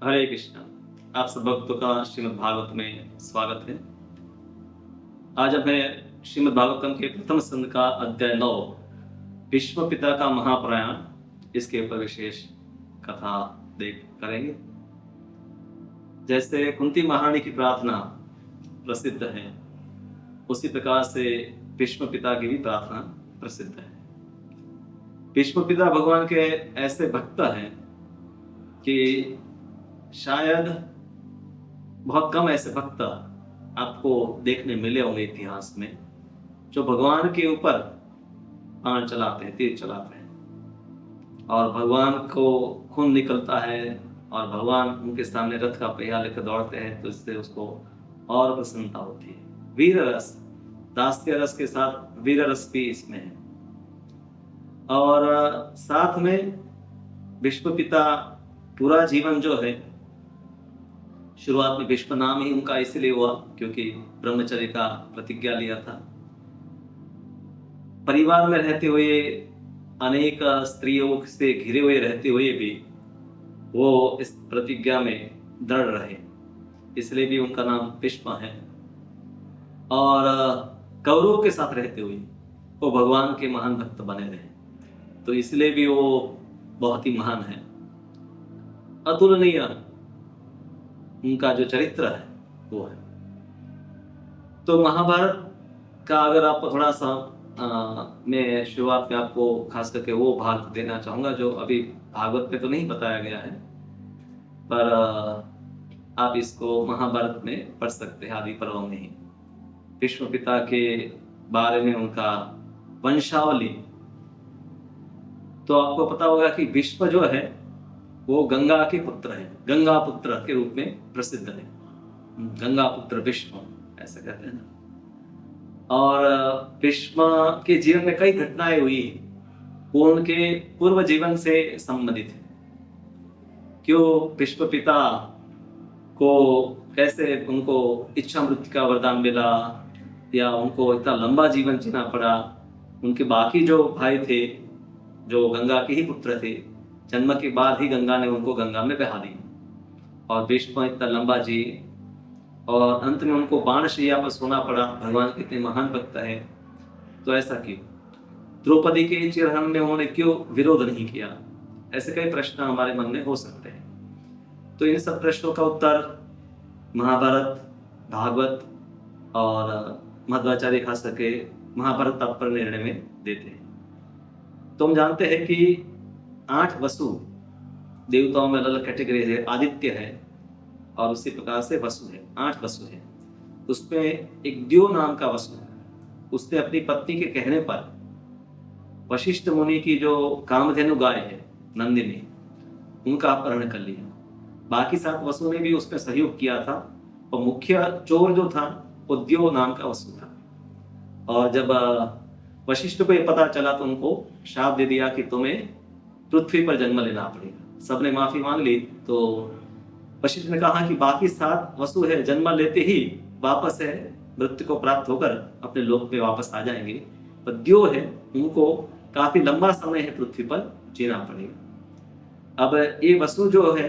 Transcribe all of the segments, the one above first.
हरे कृष्णा। आप सब भक्तों का श्रीमद् भागवत में स्वागत है। आज हमें श्रीमद् भागवतम के प्रथम स्कंद का अध्याय 9 भीष्म पिता का महाप्रयाण, इसके ऊपर विशेष कथा देख करेंगे। जैसे कुंती महारानी की प्रार्थना प्रसिद्ध है, उसी प्रकार से भीष्म पिता की भी प्रार्थना प्रसिद्ध है। भीष्म पिता भगवान के ऐसे भक्त हैं कि शायद बहुत कम ऐसे भक्त आपको देखने मिले होंगे इतिहास में जो भगवान के ऊपर बाण चलाते हैं, तीर चलाते हैं और भगवान को खून निकलता है और भगवान उनके सामने रथ का पहिया लेकर दौड़ते हैं, तो इससे उसको और प्रसन्नता होती है। वीर रस, दास्य रस के साथ वीर रस भी इसमें है। और साथ में भीष्म पिता पूरा जीवन जो है, शुरुआत में भीष्म नाम ही उनका इसलिए हुआ क्योंकि ब्रह्मचर्य का प्रतिज्ञा लिया था। परिवार में रहते हुए, अनेक स्त्रियों से घिरे हुए रहते हुए भी वो इस प्रतिज्ञा में दृढ़ रहे, इसलिए भी उनका नाम भीष्म है। और कौरवों के साथ रहते हुए वो भगवान के महान भक्त बने रहे, तो इसलिए भी वो बहुत ही महान है, अतुलनीय उनका जो चरित्र है वो है। तो महाभारत का अगर आपको थोड़ा सा मैं शुरुआत में आपको खास करके वो भाग देना चाहूंगा जो अभी भागवत में तो नहीं बताया गया है, पर आप इसको महाभारत में पढ़ सकते हैं। आदि पर्व में ही भीष्म पिता के बारे में, उनका वंशावली, तो आपको पता होगा कि भीष्म जो है वो गंगा के पुत्र है, गंगा पुत्र के रूप में प्रसिद्ध है। गंगा पुत्र भीष्म ऐसा कहते हैं ना। और भीष्म के जीवन में कई घटनाएं हुई, वो उनके पूर्व जीवन से संबंधित है। क्यों भीष्म पिता को कैसे उनको इच्छा मृत्यु का वरदान मिला, या उनको इतना लंबा जीवन जीना पड़ा। उनके बाकी जो भाई थे जो गंगा के ही पुत्र थे, जन्म के बाद ही गंगा ने उनको गंगा में बहा दिया और भीष्म इतना लंबा जी, और अंत में उनको बाणशैया पर सोना पड़ा। भगवान कितने महान भक्त है, तो ऐसा क्यों? द्रौपदी के चिरहरण में उन्होंने क्यों विरोध नहीं किया? ऐसे कई प्रश्न हमारे मन में हो सकते हैं। तो इन सब प्रश्नों का उत्तर महाभारत, भागवत और मध्वाचार्य खास करके महाभारत तात्पर्य निर्णय में देते हैं। तो हम जानते हैं कि 8 वसु, देवताओं में अलग कैटेगरी है, आदित्य है और उसी प्रकार से वसु है, 8 वसु है। उसमें एक द्यो नाम का वसु है, उसने अपनी पत्नी के कहने पर वशिष्ठ मुनि की जो कामधेनु गाय है नंदिनी, उनका अपहरण कर लिया। बाकी 7 वसु ने भी उसमें सहयोग किया था, और मुख्य चोर जो था वो द्यो नाम का वसु था। और जब वशिष्ठ को ये पता चला तो उनको शाप दे दिया कि तुम्हें पृथ्वी पर जन्म लेना पड़ेगा। सबने माफी मांग ली, तो वशिष्ठ ने कहा कि बाकी 7 वसु है, जन्म लेते ही वापस है मृत्यु को प्राप्त होकर अपने लोक में वापस आ जाएंगे, पर द्यो है उनको काफी लंबा समय है पृथ्वी पर जीना पड़ेगा। अब ये वसु जो है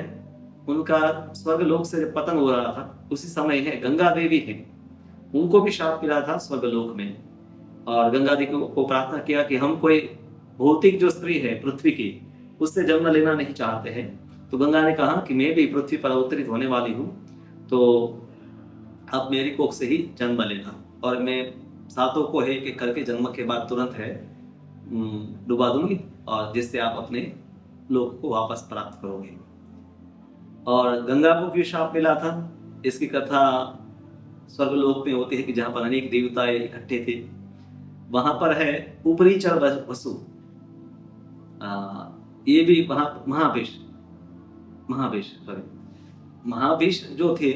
उनका स्वर्ग लोक से पतन हो रहा था, उसी समय है गंगा देवी है, उनको भी शाप मिला था स्वर्ग लोक में। और गंगा देवी को प्रार्थना किया कि हम कोई भौतिक जो स्त्री है पृथ्वी की, उससे जन्म लेना नहीं चाहते हैं। तो गंगा ने कहा कि मैं भी पृथ्वी पर अवतरित होने वाली हूँ, तो अब मेरी कोख से ही जन्म लेना, और मैं 7 को है कि करके जन्म के बाद तुरंत है डुबा दूंगी, और जिससे आप अपने लोक को वापस प्राप्त करोगे। और गंगा को क्यों शाप मिला था, इसकी कथा स्वर्गलोक में होती है कि जहां पर अनेक देवता इकट्ठे थे, वहां पर है ऊपरीचर वसु। ये भी वहां महाभीष जो थे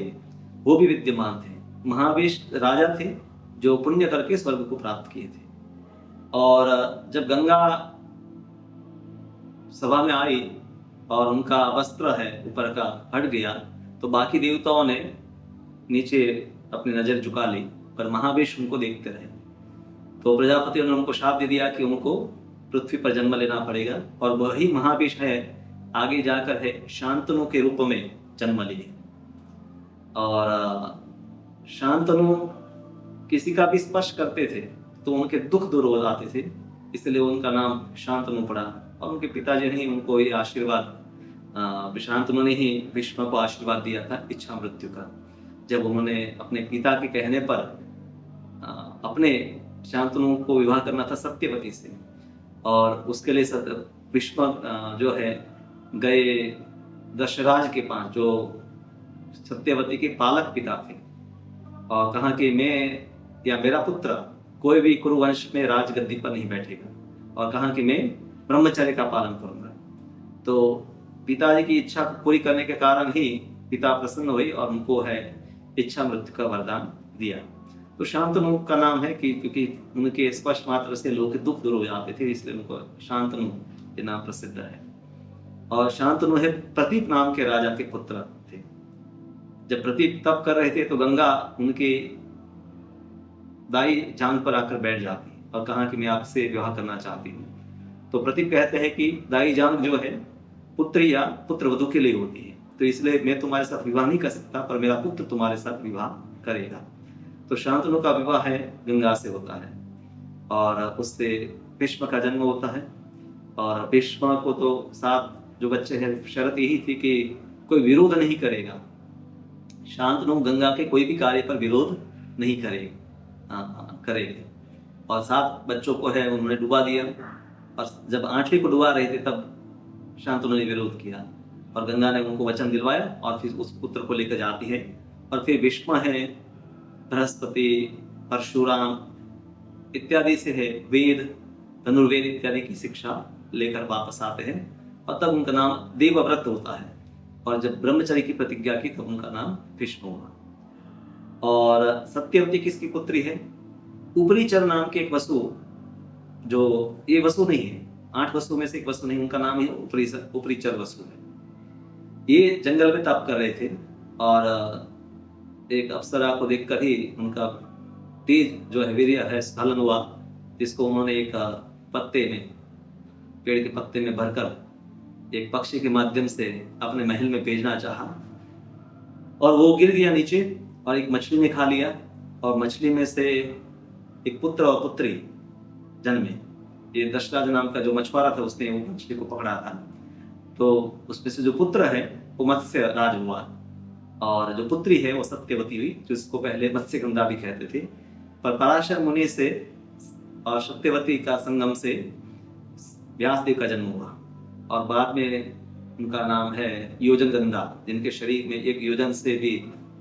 वो भी विद्यमान थे। महाभीष राजा थे जो पुण्य करके स्वर्ग को प्राप्त किए थे। और जब गंगा सभा में आई और उनका वस्त्र है ऊपर का हट गया, तो बाकी देवताओं ने नीचे अपनी नजर झुका ली, पर महाभीष उनको देखते रहे। तो प्रजापति ने उनको शाप दे दिया कि उनको पृथ्वी पर जन्म लेना पड़ेगा। और वही महाभीष है आगे जाकर है शांतनु के रूप में जन्म लिए। और शांतनु किसी का भी स्पर्श करते थे तो उनके दुख दूर हो जाते थे, इसलिए उनका नाम शांतनु पड़ा। और उनके पिताजी ने ही उनको ये आशीर्वाद, शांतनु ने ही भीष्म को आशीर्वाद दिया था इच्छा मृत्यु का, जब उन्होंने अपने पिता के कहने पर अपने शांतनु को विवाह करना था सत्यवती से, और उसके लिए भीष्म जो है गए दशराज के पास, जो सत्यवती के पालक पिता थे, और कहा कि मैं या मेरा पुत्र कोई भी कुरुवंश में राजगद्दी पर नहीं बैठेगा, और कहा कि मैं ब्रह्मचर्य का पालन करूंगा। तो पिताजी की इच्छा पूरी करने के कारण ही पिता प्रसन्न हुए और उनको है इच्छा मृत्यु का वरदान दिया। तो शांतनु का नाम है कि क्योंकि उनके स्पर्श मात्र से लोग के दुख दूर हो जाते थे, इसलिए उनको शांतनु ये नाम प्रसिद्ध है। और शांतनु है प्रतीप नाम के राजा के पुत्र थे। जब प्रतीप तप कर रहे थे तो गंगा उनके दाई जांग पर आकर बैठ जाती और कहा कि मैं आपसे विवाह करना चाहती हूँ। तो प्रतीप कहते हैं कि दाई जांग जो है पुत्री या पुत्र वधू के लिए होती है, तो इसलिए मैं तुम्हारे साथ विवाह नहीं कर सकता, पर मेरा पुत्र तुम्हारे साथ विवाह करेगा। तो शांतनु का विवाह है गंगा से होता है, और उससे भीष्म का जन्म होता है। और भीष्म को तो 7 जो बच्चे हैं, शर्त यही थी कि कोई विरोध नहीं करेगा, शांतनु गंगा के कोई भी कार्य पर विरोध नहीं करेगा। और 7 बच्चों को है उन्होंने डुबा दिया, और जब 8वें को डुबा रहे थे तब शांतनु ने विरोध किया, और गंगा ने उनको वचन दिलवाया और फिर उस पुत्र को लेकर जाती है। और फिर भीष्म है बृहस्पति, परशुराम इत्यादि से है वेद, धनुर्वेद इत्यादि की शिक्षा लेकर वापस आते हैं, और तब उनका नाम देवव्रत होता है। और जब ब्रह्मचर्य की प्रतिज्ञा की तब उनका नाम भीष्म हुआ। और सत्यवती किसकी पुत्री है? उपरीचर नाम के एक वसु, जो ये वसु नहीं है, 8 वसु में से एक वसु नहीं, उनका नाम है उपरीचर वसु है। ये जंगल में तप कर रहे थे, और एक अप्सरा को देखकर ही उनका तेज जो है वीर्य है स्खलन हुआ, जिसको उन्होंने एक पत्ते में, पेड़ के पत्ते में भरकर एक पक्षी के माध्यम से अपने महल में भेजना चाहा, और वो गिर गया नीचे और एक मछली ने खा लिया, और मछली में से एक पुत्र और पुत्री जन्मे। ये दशराज नाम का जो मछुआरा था उसने वो मछली को पकड़ा था, तो उसमें से जो पुत्र है वो मत्स्य राज हुआ, और जो पुत्री है वो सत्यवती हुई, जिसको पहले मत्स्यगंधा भी कहते थे। पर पराशर मुनि से और सत्यवती का संगम से व्यासदेव का जन्म हुआ, और बाद में उनका नाम है योजन गंगा, जिनके शरीर में 1 योजन से भी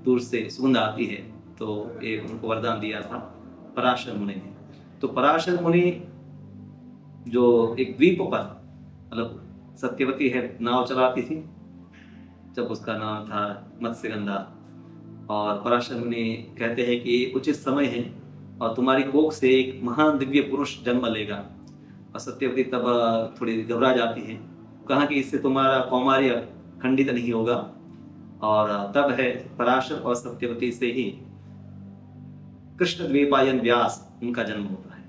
दूर से सुगंध आती है, तो ये उनको वरदान दिया था पराशर मुनि ने। तो पराशर मुनि जो एक द्वीप पर, मतलब सत्यवती है नाव चलाती थी, जब उसका नाम था मत्स्यगंधा, और पराशर मुनि कहते हैं कि उचित समय है और तुम्हारी कोख से एक महान दिव्य पुरुष जन्म लेगा। और सत्यवती तब थोड़ी घबरा जाती है, कहा कि इससे तुम्हारा कौमार्य खंडित नहीं होगा। और तब है पराशर और सत्यवती से ही कृष्ण द्वीपायन व्यास उनका जन्म होता है,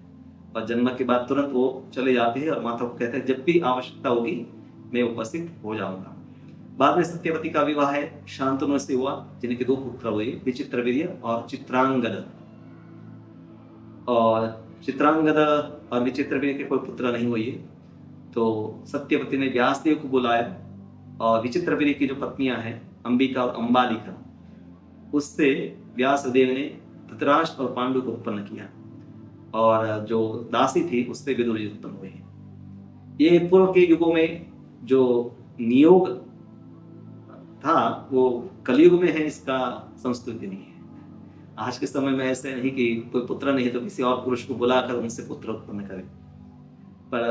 और जन्म के बाद तुरंत वो चले जाते हैं और माता को कहते हैं जब भी आवश्यकता होगी मैं उपस्थित हो जाऊंगा। बाद में सत्यवती का विवाह है शांतनु से हुआ, जिनके 2 पुत्र हुए, विचित्रवीर्य और चित्रांगद। और चित्रांगद और विचित्रवीर्य के कोई पुत्र नहीं हुए, तो सत्यवती ने व्यासदेव को बुलाया, और विचित्रवीर्य की जो पत्नियां हैं अंबिका और अंबालिका, उससे व्यासदेव ने धृतराष्ट्र और पांडु को उत्पन्न किया, और जो दासी थी उससे विदुर जी उत्पन्न हुए। ये पूर्व के युगों में जो नियोग था वो कलयुग में है, इसका संस्कृति नहीं है। आज के समय में ऐसे नहीं कि कोई पुत्र नहीं है तो किसी और पुरुष को बुलाकर उनसे पुत्र उत्पन्न करे, पर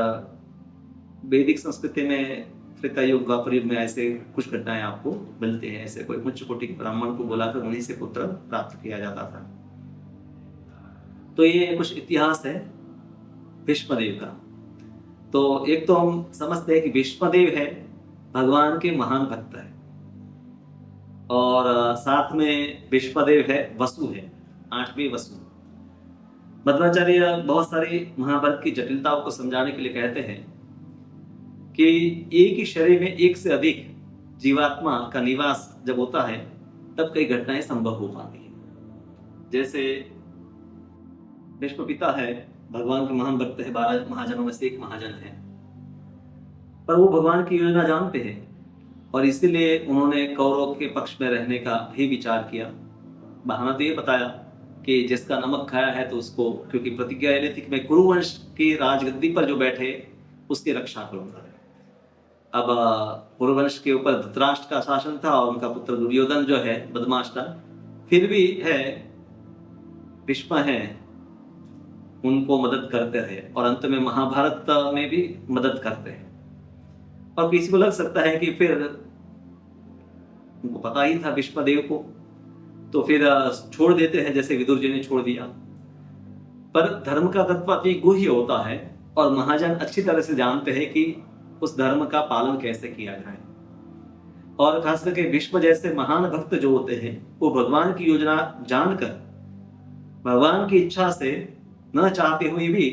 वैदिक संस्कृति में त्रेता युग द्वापर युग में ऐसे कुछ घटनाएं आपको मिलते हैं। ऐसे कोई उच्च कोटि के ब्राह्मण को बुलाकर उन्हीं से पुत्र प्राप्त किया जाता था। तो ये कुछ इतिहास है भीष्मदेव का। तो एक तो हम समझते हैं कि भीष्मदेव है भगवान के महान भक्त है, और साथ में भीष्मदेव है वसु है, 8वें वसु। मध्वाचार्य बहुत सारी महाभारत की जटिलताओं को समझाने के लिए कहते हैं कि एक ही शरीर में एक से अधिक जीवात्मा का निवास जब होता है तब कई घटनाएं संभव हो पाती हैं। जैसे भीष्म पिता है, भगवान के महान भक्त है, 12 महाजनों में से एक महाजन है, पर वो भगवान की योजना जानते हैं और इसीलिए उन्होंने कौरव के पक्ष में रहने का भी विचार किया। बहाना तो ये बताया कि जिसका नमक खाया है तो उसको, क्योंकि प्रतिज्ञा ये थी कि मैं कुरुवंश की राजगद्दी पर जो बैठे उसकी रक्षा करूंगा। अब कुरुवंश के ऊपर धृतराष्ट्र का शासन था और उनका पुत्र दुर्योधन जो है बदमाश था, फिर भी है भीष्म है उनको मदद करते रहे और अंत में महाभारत में भी मदद करते हैं। और किसी को लग सकता है कि फिर उनको पता ही था भीष्म देव को, तो फिर छोड़ देते हैं जैसे विदुर जी ने छोड़ दिया। पर धर्म का तत्व अति गुह्य होता है और महाजन अच्छी तरह से जानते हैं कि उस धर्म का पालन कैसे किया जाए। और खास करके भीष्म जैसे महान भक्त जो होते हैं वो भगवान की योजना जानकर भगवान की इच्छा से न चाहते हुए भी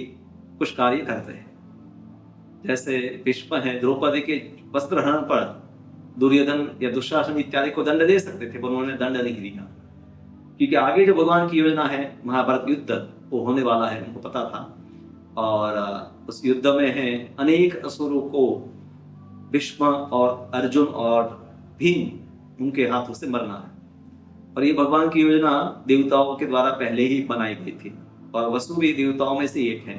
कुछ कार्य करते हैं। जैसे भीष्म है, द्रौपदी के वस्त्र हरण पर दुर्योधन या दुशासन इत्यादि को दंड दे सकते थे पर उन्होंने दंड नहीं दिया, क्योंकि आगे जो भगवान की योजना है महाभारत युद्ध वो होने वाला है, उनको पता था। और उस युद्ध में है अनेक असुरों को भीष्म और अर्जुन और भीम उनके हाथों से मरना है। और ये भगवान की योजना देवताओं के द्वारा पहले ही बनाई गई थी और वसु भी देवताओं में से एक है,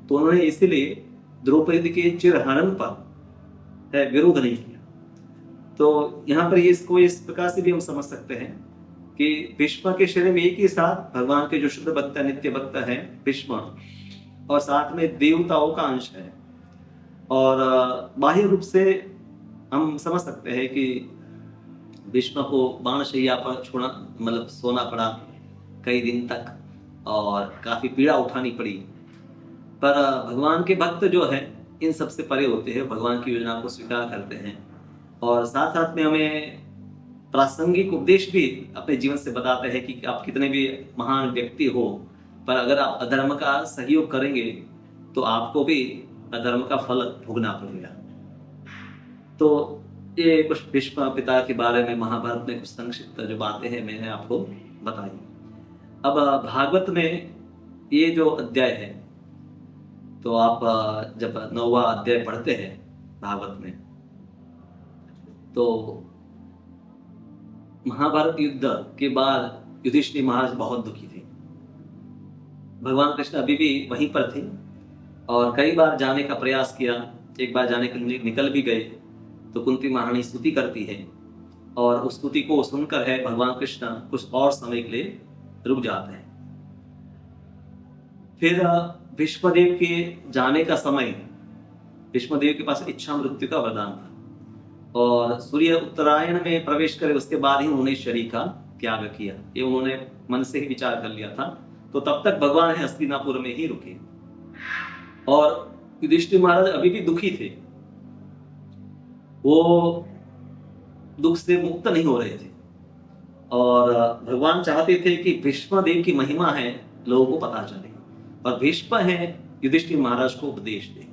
तो उन्होंने इसीलिए द्रौपदी के चिरहरण पर विरोध नहीं किया। तो यहाँ पर इसको इस प्रकार से भी हम समझ सकते हैं कि भीष्म के शरीर में एक ही साथ भगवान के जो शुद्ध भक्त नित्य भक्त है भीष्म और साथ में देवताओं का अंश है। और बाह्य रूप से हम समझ सकते हैं कि भीष्म को बाणशैया पर छोड़ा, मतलब सोना पड़ा कई दिन तक और काफी पीड़ा उठानी पड़ी। पर भगवान के भक्त जो है इन सबसे परे होते हैं, भगवान की योजना को स्वीकार करते हैं और साथ साथ में हमें प्रासंगिक उपदेश भी अपने जीवन से बताते हैं कि आप कितने भी महान व्यक्ति हो पर अगर आप अधर्म का सहयोग करेंगे तो आपको भी अधर्म का फल भोगना पड़ेगा। तो ये कुछ भीष्म पिता के बारे में महाभारत में कुछ संक्षिप्त जो बातें हैं मैंने आपको बताई। अब भागवत में ये जो अध्याय है तो आप जब 9वां अध्याय पढ़ते हैं भागवत में तो महाभारत युद्ध के बाद युधिष्ठिर महाराज बहुत दुखी थे। भगवान कृष्ण अभी भी वहीं पर थे और कई बार जाने का प्रयास किया, एक बार जाने के लिए निकल भी गए तो कुंती महारानी स्तुति करती है और उस स्तुति को सुनकर है भगवान कृष्ण कुछ और समय के लिए रुक जाते हैं। फिर भीष्मदेव के जाने का समय, भीष्मदेव के पास इच्छा मृत्यु का वरदान था और सूर्य उत्तरायण में प्रवेश करे उसके बाद ही उन्होंने शरीर का त्याग किया, ये उन्होंने मन से ही विचार कर लिया था। तो तब तक भगवान है हस्तिनापुर में ही रुके और युधिष्ठिर महाराज अभी भी दुखी थे, वो दुख से मुक्त नहीं हो रहे थे और भगवान चाहते थे कि भीष्मदेव की महिमा है लोगों को पता चले और भीष्म है युधिष्ठिर महाराज को उपदेश दे।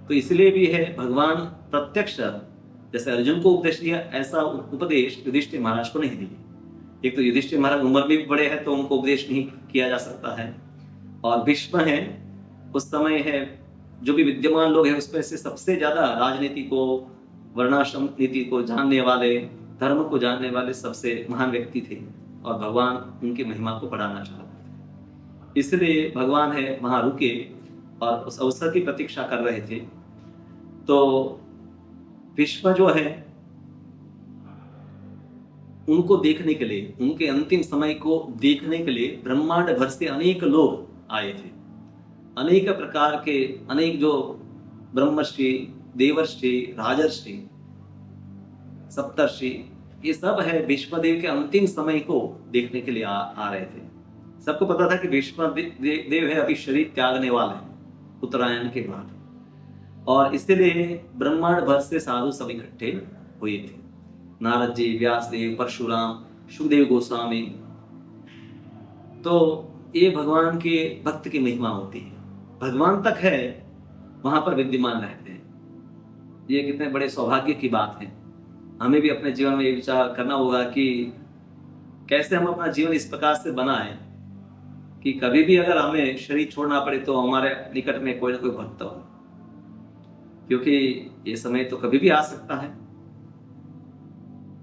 तो इसलिए भी है भगवान प्रत्यक्ष जैसे अर्जुन को उपदेश दिया ऐसा उपदेश युधिष्ठिर महाराज को नहीं दिया। एक तो युधिष्ठिर महाराज उम्र में भी बड़े हैं तो उनको उपदेश नहीं किया जा सकता है और भीष्म है उस समय है जो भी विद्यमान लोग हैं उसमें से सबसे ज्यादा राजनीति को, वर्णाश्रम नीति को जानने वाले, धर्म को जानने वाले सबसे महान व्यक्ति थे और भगवान उनकी महिमा को बढ़ाना चाहते थे। इसलिए भगवान है वहां रुके और उस अवसर की प्रतीक्षा कर रहे थे। तो भीष्म जो है उनको देखने के लिए, उनके अंतिम समय को देखने के लिए ब्रह्मांड भर से अनेक लोग आए थे। अनेक प्रकार के अनेक जो ब्रह्मर्षि, देवर्षि, राजर्षि, सप्तर्षि, ये सब है भीष्मदेव के अंतिम समय को देखने के लिए आ रहे थे। सबको पता था कि भीष्म देव है अभी शरीर त्यागने वाले हैं उत्तरायण के बाद और इसलिए ब्रह्मांड भर से साधु सब इकट्ठे हुए थे। नारद जी, व्यासदेव, परशुराम, सुखदेव गोस्वामी। तो ये भगवान के भक्त की महिमा होती है, भगवान तक है वहां पर विद्यमान रहते हैं। ये कितने बड़े सौभाग्य की बात है हमें भी अपने जीवन में ये विचार करना होगा कि कैसे हम अपना जीवन इस प्रकार से बनाएं कि कभी भी अगर हमें शरीर छोड़ना पड़े तो हमारे निकट में कोई ना कोई भक्त हो, क्योंकि ये समय तो कभी भी आ सकता है।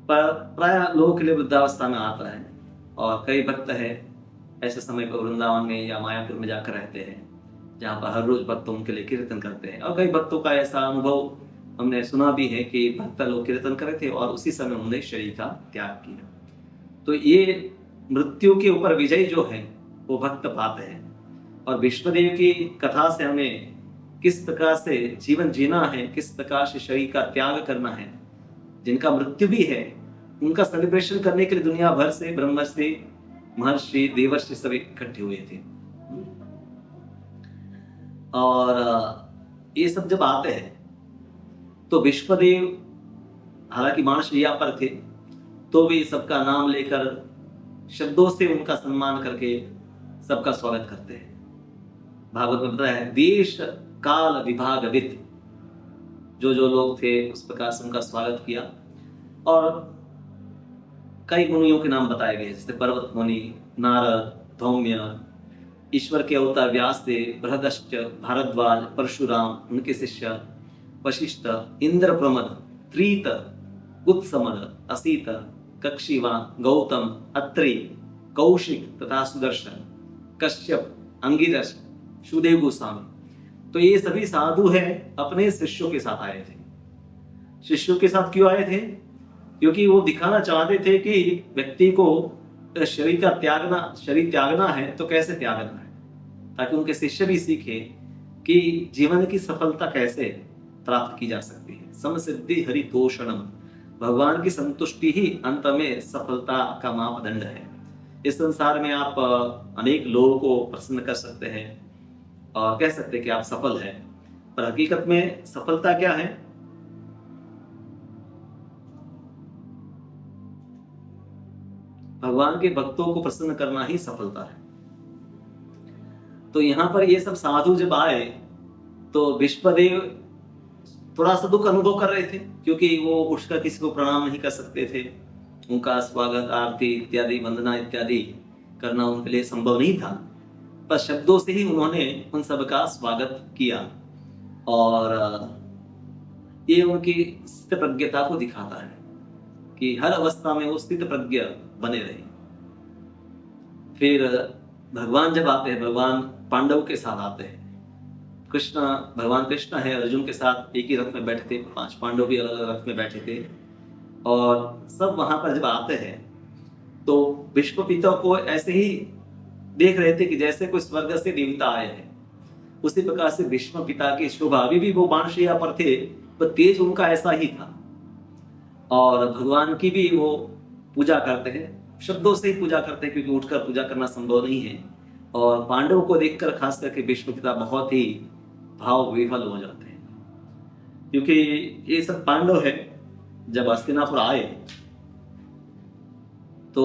पर प्राय लोगों के लिए वृद्धावस्था में आता है, और कई भक्त है ऐसे समय पर वृंदावन में या मायापुर में जाकर रहते हैं, जहाँ पर हर रोज भक्त उनके लिए कीर्तन करते हैं। और कई भक्तों का ऐसा अनुभव हमने सुना भी है कि भक्त लोग कीर्तन कर रहे थे और उसी समय उन्होंने शरीर का त्याग किया। तो ये मृत्यु के ऊपर विजय जो है वो भक्त पाते हैं। और विश्वदेव की कथा से हमें किस प्रकार से जीवन जीना है, किस प्रकार से शरीर का त्याग करना है, जिनका मृत्यु भी है उनका सेलिब्रेशन करने के लिए दुनिया भर से ब्रह्मर्षि, महर्षि, देवर्षि सभी इकट्ठे हुए थे। और ये सब जब आते हैं तो विश्वदेव हालांकि मानसरिया पर थे तो भी सबका नाम लेकर शब्दों से उनका सम्मान करके सबका स्वागत करते हैं। भागवत में बताया है, देश काल विभागविद, जो जो लोग थे उस प्रकार से उनका स्वागत किया। और कई मुनियों के नाम बताए गए, जैसे पर्वत मुनि, नारद, धौम्य, ईश्वर के अवतार व्यासदेव, बृहदश्च, भारद्वाज, परशुराम, उनके शिष्य वशिष्ठ, इंद्र प्रमद, त्रित, उत्समद, असीत, कक्षिवान, गौतम, अत्रि, कौशिक तथा सुदर्शन, कश्यप, अंगिरस, सुदेव गोस्वामी। तो ये सभी साधु है अपने शिष्यों के साथ आए थे। शिष्यों के साथ क्यों आए थे? क्योंकि वो दिखाना चाहते थे कि व्यक्ति को शरीर त्यागना है तो कैसे त्यागना है, ताकि उनके शिष्य भी सीखे कि जीवन की सफलता कैसे प्राप्त की जा सकती है। समसिद्धि हरितोषणम, भगवान की संतुष्टि ही अंत में सफलता का मापदंड है। इस संसार में आप अनेक लोगों को प्रसन्न कर सकते हैं और कह सकते हैं कि आप सफल हैं, पर हकीकत में सफलता क्या है? भगवान के भक्तों को प्रसन्न करना ही सफलता है। तो यहाँ पर ये सब साधु जब आए तो विश्वदेव थोड़ा सा दुख अनुभव कर रहे थे, क्योंकि वो उठकर किसी को प्रणाम नहीं कर सकते थे। उनका स्वागत, आरती इत्यादि, वंदना इत्यादि करना उनके लिए संभव नहीं था, पर शब्दों से ही उन्होंने उन सबका स्वागत किया। और ये उनकी स्थित प्रज्ञता को दिखाता है कि हर अवस्था में वो स्थित प्रज्ञ बने रहे। फिर भगवान जब आते हैं, भगवान पांडव के साथ आते हैं। भगवान कृष्ण है अर्जुन के साथ एक ही रथ में बैठे थे, 5 पांडव भी अलग अलग रथ में बैठे थे। और सब वहां पर जब आते हैं तो विश्व पिता को ऐसे ही देख रहे थे कि जैसे कोई स्वर्ग से देवता आए हैं। उसी प्रकार से विश्व पिता की शोभा, अभी भी वो बाणशैया पर थे, तो तेज उनका ऐसा ही था। और भगवान की भी वो पूजा करते हैं, शब्दों से ही पूजा करते हैं, क्योंकि उठकर पूजा करना संभव नहीं है। और पांडवों को देखकर खास करके विश्व पिता बहुत ही भाव विह्वल हो जाते हैं, क्योंकि ये सब पांडव है जब हस्तिनापुर आए तो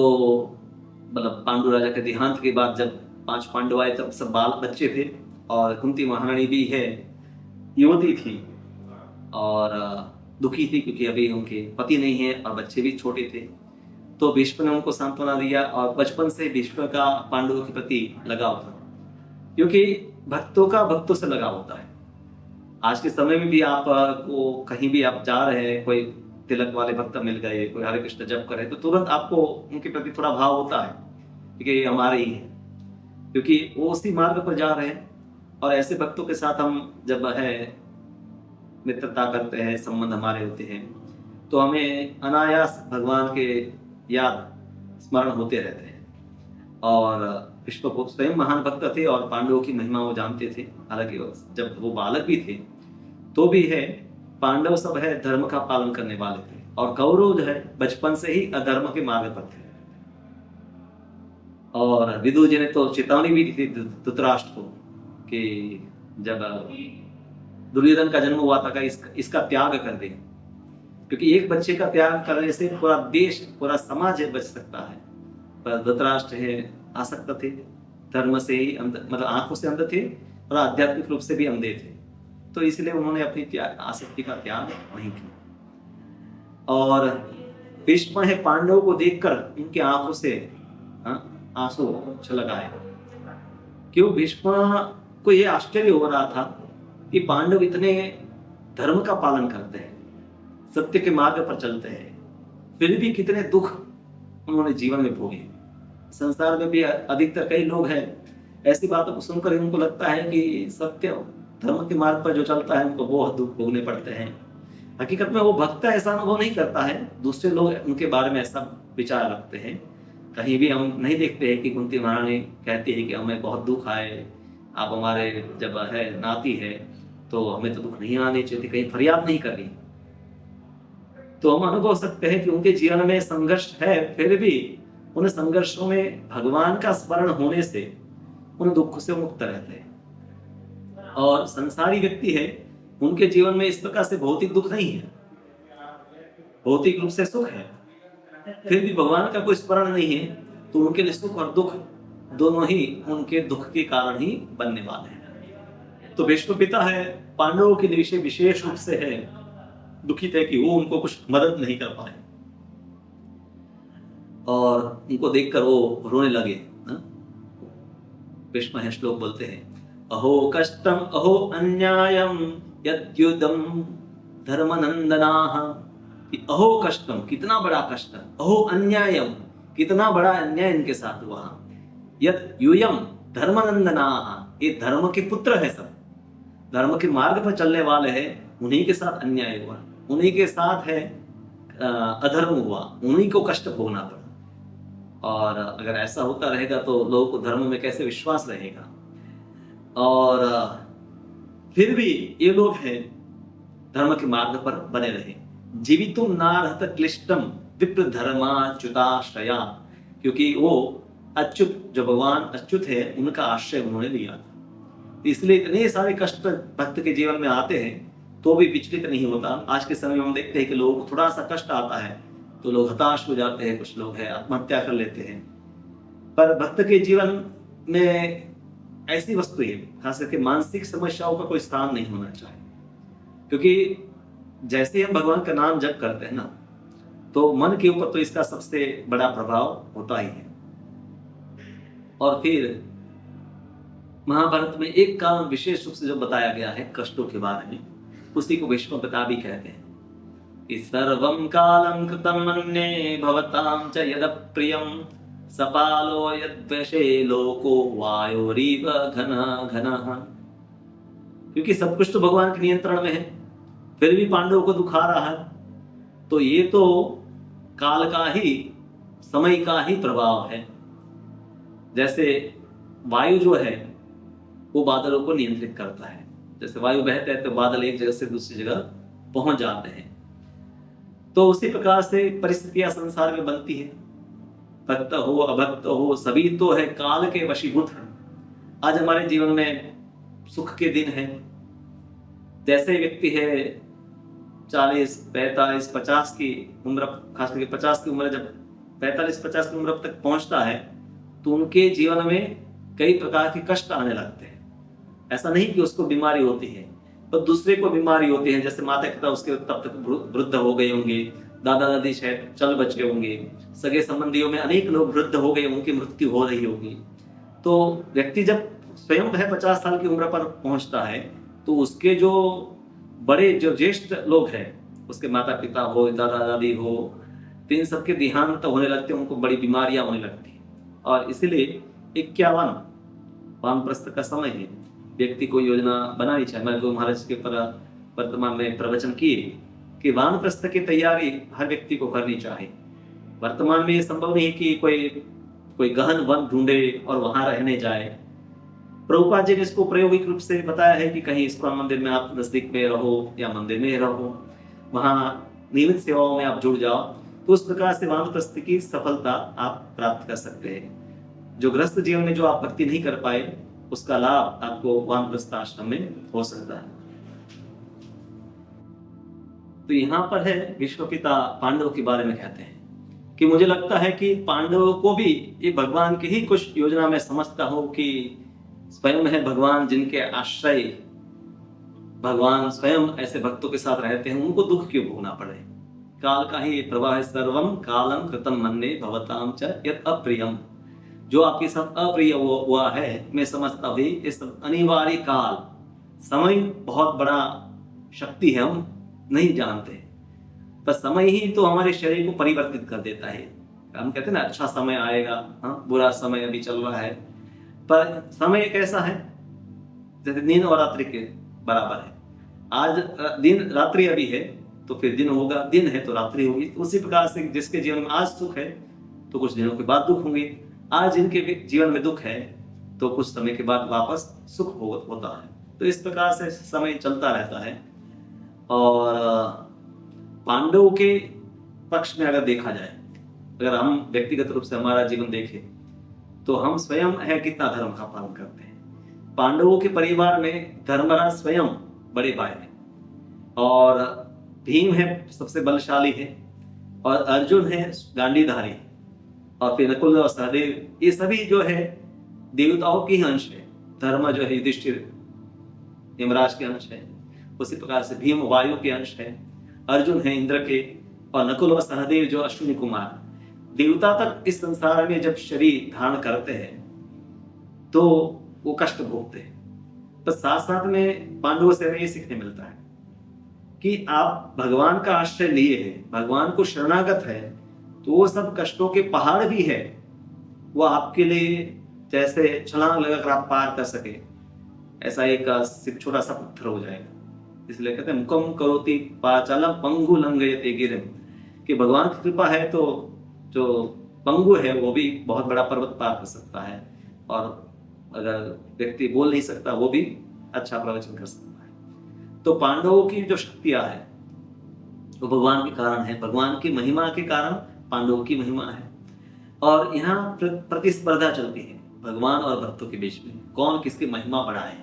मतलब पांडु राजा के देहांत के बाद जब 5 पांडव आए तब सब बाल बच्चे थे, और कुंती महारानी भी है, युवती थी और दुखी थी क्योंकि अभी उनके पति नहीं है और बच्चे भी छोटे थे। तो भीष्म ने उनको सांत्वना दिया, और बचपन से भीष्म का पांडवों के प्रति लगाव था, क्योंकि भक्तों का भक्तों से लगाव होता है। आज के समय में भी आप को कहीं भी आप जा रहे हैं, कोई तिलक वाले भक्त मिल गए, कोई हरे कृष्ण जप करे, तो तुरंत आपको उनके प्रति थोड़ा भाव होता है क्योंकि ये हमारे ही है, क्योंकि वो उसी मार्ग पर जा रहे हैं। और ऐसे भक्तों के साथ हम जब है मित्रता करते हैं, संबंध हमारे होते हैं, तो हमें अनायास भगवान के याद स्मरण होते रहते हैं। और विश्व को स्वयं महान भक्त थे और पांडवों की महिमा वो जानते थे। हालांकि जब वो बालक भी थे तो भी है, पांडव सब है धर्म का पालन करने वाले थे, और कौरव जो है बचपन से ही अधर्म के मार्ग पर थे। और विदुर जी ने तो चेतावनी भी दी थी धृतराष्ट्र को कि जब दुर्योधन का जन्म हुआ था इसका त्याग कर दे, क्योंकि एक बच्चे का त्याग करने से पूरा देश, पूरा समाज बच सकता है। पर धृतराष्ट्र है आसक्त थे, धर्म से ही मतलब आंखों से अंध थे और आध्यात्मिक रूप से भी अंधे थे, तो इसलिए उन्होंने अपनी आसक्ति का त्याग नहीं किया। और भीष्म है पांडवों को देखकर इनकी आंखों से आंसू छलक आए। क्यों? भीष्म को ये आश्चर्य हो रहा था कि पांडव इतने धर्म का पालन करते हैं, सत्य के मार्ग पर चलते हैं, फिर भी कितने दुख उन्होंने जीवन में भोगे। संसार में भी अधिकतर कई लोग हैं ऐसी बातों को सुनकर उनको लगता है कि सत्य धर्म के मार्ग पर जो चलता है उनको बहुत दुख भोगने पड़ते हैं। हकीकत में वो भक्त ऐसा अनुभव नहीं करता है, दूसरे लोग उनके बारे में ऐसा विचार रखते हैं। कहीं भी हम नहीं देखते हैं कि कुंती महारानी कहती है कि हमें बहुत दुख आए, आप हमारे जब है नाती है तो हमें तो दुख नहीं आने चाहिए, कहीं फरियाद नहीं करनी। तो हम अनुभव सकते हैं कि उनके जीवन में संघर्ष है, फिर भी उन संघर्षों में भगवान का स्मरण होने से उन दुख से मुक्त रहते हैं। और संसारी व्यक्ति है, उनके जीवन में इस प्रकार से भौतिक दुख नहीं है, भौतिक रूप से सुख है, फिर भी भगवान का कोई स्मरण नहीं है, तो उनके लिए सुख और दुख दोनों ही उनके दुख के कारण ही बनने वाले हैं। तो भीष्म पिता है पांडवों के विषय विशेष रूप से है दुखित है कि वो उनको कुछ मदद नहीं कर पाए, और उनको देखकर वो रोने लगे। भीष्म है श्लोक बोलते हैं, अहो कष्टम अहो अन्यायम यद्युदम धर्मनंदनाः। अहो कष्टम, कितना बड़ा कष्ट, अहो अन्यायम, कितना बड़ा अन्याय इनके साथ हुआ। यद यूयम धर्मनंदनाः, ये धर्म के पुत्र है, सब धर्म के मार्ग पर चलने वाले हैं, उन्हीं के साथ अन्याय हुआ, उन्हीं के साथ है अधर्म हुआ, उन्हीं को कष्ट भोगना पड़ा। और अगर ऐसा होता रहेगा तो लोगों को धर्म में कैसे विश्वास रहेगा। और फिर भी ये लोग हैं धर्म के मार्ग पर बने रहे। जीवितुम नार्हत क्लिष्टम विप्र धर्माच्युताश्रया, क्योंकि वो अच्युत, जो भगवान अच्युत है, उनका आश्रय उन्होंने लिया था, इसलिए इतने सारे कष्ट भक्त के जीवन में आते हैं तो भी विचलित नहीं होता। आज के समय में हम देखते हैं कि लोगों को थोड़ा सा कष्ट आता है तो लोग हताश हो जाते हैं, कुछ लोग हैं आत्महत्या कर लेते हैं। पर भक्त के जीवन में ऐसी वस्तु है, खास करके मानसिक समस्याओं का कोई स्थान नहीं होना चाहिए, क्योंकि जैसे हम भगवान का नाम जप करते हैं ना, तो मन के ऊपर तो इसका सबसे बड़ा प्रभाव होता ही है। और फिर महाभारत में एक कारण विशेष रूप से जो बताया गया है कष्टों के बारे में, उसी को भीष्म पिता भी कहते हैं कि सर्वं कालं कृतं मन्ये भवतां च यदप्रियं सपालो यद्वशे लोको वायोरीव घनः घनः। क्योंकि सब कुछ तो भगवान के नियंत्रण में है, फिर भी पांडवों को दुखा रहा है, तो ये तो काल का ही, समय का ही प्रभाव है। जैसे वायु जो है वो बादलों को नियंत्रित करता है, जैसे वायु बहते हैं तो बादल एक जगह से दूसरी जगह पहुंच जाते हैं, तो उसी प्रकार से परिस्थितियां संसार में बनती है। भक्त हो अभक्त हो, सभी तो है काल के वशीभूत हैं। आज हमारे जीवन में सुख के दिन है, जैसे व्यक्ति है 40, 45, 50 की उम्र, खास करके 50 की उम्र, जब 45-50 की उम्र तक पहुंचता है तो उनके जीवन में कई प्रकार के कष्ट आने लगते हैं। ऐसा नहीं कि उसको बीमारी होती है, पर दूसरे को बीमारी होती है। जैसे माता पिता उसके तब तक वृद्ध हो गए होंगे, दादा दादी शायद चल बचे होंगे, सगे संबंधियों में अनेक लोग वृद्ध हो गए, उनकी मृत्यु हो रही होगी। तो व्यक्ति जब स्वयं है 50 साल की उम्र पर पहुंचता है तो उसके जो बड़े, जो ज्येष्ठ लोग हैं, उसके माता पिता हो, दादा दादी हो, तो इन सबके देहांत होने लगते हैं, उनको बड़ी बीमारियां होने लगती हैं। और इसीलिए 51 वानप्रस्थ का समय है, व्यक्ति को योजना बनानी चाहिए। मैं गुरु महाराज के वर्तमान में प्रवचन किए कि वानप्रस्थ की तैयारी हर व्यक्ति को करनी चाहिए। वर्तमान में ये संभव नहीं कि कोई गहन वन ढूंढे और वहां रहने जाए। प्रभुपाद जी ने इसको प्रायोगिक रूप से बताया है कि कहीं इस्कॉन मंदिर में आप नजदीक में रहो या मंदिर में रहो, वहां नियमित सेवाओं में आप जुड़ जाओ, तो उस प्रकार से वानप्रस्थ की सफलता आप प्राप्त कर सकते हैं। जो गृहस्थ जीवन में जो आप भक्ति नहीं कर पाए, उसका लाभ आपको वानप्रस्थ आश्रम में हो सकता है। तो यहाँ पर है विश्व पिता पांडव के बारे में कहते हैं कि मुझे लगता है कि पांडवों को भी ये भगवान की ही कुछ योजना में समझता हो कि स्वयं है भगवान जिनके आश्रय, भगवान स्वयं ऐसे भक्तों के साथ रहते हैं, उनको दुख क्यों भोगना पड़े। काल का ही प्रवाह है सर्वम कालम कृतम मन्ने भवताम च यत् अप्रियम। जो आपके साथ अप्रिय हुआ है, मैं समझता भी इस अनिवार्य काल, समय बहुत बड़ा शक्ति है, हम नहीं जानते, पर समय ही तो हमारे शरीर को परिवर्तित कर देता है। हम कहते हैं ना अच्छा समय आएगा, हाँ बुरा समय अभी चल रहा है, पर समय एक ऐसा है जैसे दिन और रात्रि के बराबर है। आज दिन रात्रि अभी है तो फिर दिन होगा, दिन है तो रात्रि होगी। तो उसी प्रकार से जिसके जीवन में आज सुख है तो कुछ दिनों के बाद दुख होंगे, आज जिनके जीवन में दुख है तो कुछ समय के बाद वापस सुख होता है। तो इस प्रकार से समय चलता रहता है। और पांडवों के पक्ष में अगर देखा जाए, अगर हम व्यक्तिगत रूप से हमारा जीवन देखें तो हम स्वयं है कितना धर्म का पालन करते हैं। पांडवों के परिवार में धर्मराज स्वयं बड़े भाई हैं, और भीम है सबसे बलशाली है, और अर्जुन है गांडीधारी, और फिर नकुल और सहदेव, ये सभी जो है देवताओं की अंश है। धर्म जो है युधिष्ठिर यमराज के अंश है, उसी प्रकार से भीम वायु के अंश है, अर्जुन है इंद्र के, और नकुल और सहदेव जो अश्विनी कुमार। देवता तक इस संसार में जब शरीर धारण करते हैं तो वो कष्ट भोगते हैं। तो साथ साथ में पांडवों से हमें ये सीखने मिलता है कि आप भगवान का आश्रय लिए हैं, भगवान को शरणागत है, तो वो सब कष्टों के पहाड़ भी है, वो आपके लिए जैसे छलांग लगाकर आप पार कर सके, ऐसा एक छोटा सा पत्थर हो जाएगा। इसलिए कहते हैं मुकम करोति पाचालम पंगु लंघयते गिरिम, कि भगवान की कृपा है तो जो पंगु है वो भी बहुत बड़ा पर्वत पार कर सकता है, और अगर व्यक्ति बोल नहीं सकता वो भी अच्छा प्रवचन कर सकता है। तो पांडवों की जो शक्तियां है वो भगवान के कारण है, भगवान की महिमा के कारण पांडवों की महिमा है। और यहाँ प्रतिस्पर्धा चलती है भगवान और भक्तों के बीच में, कौन किसकी महिमा बढ़ाए।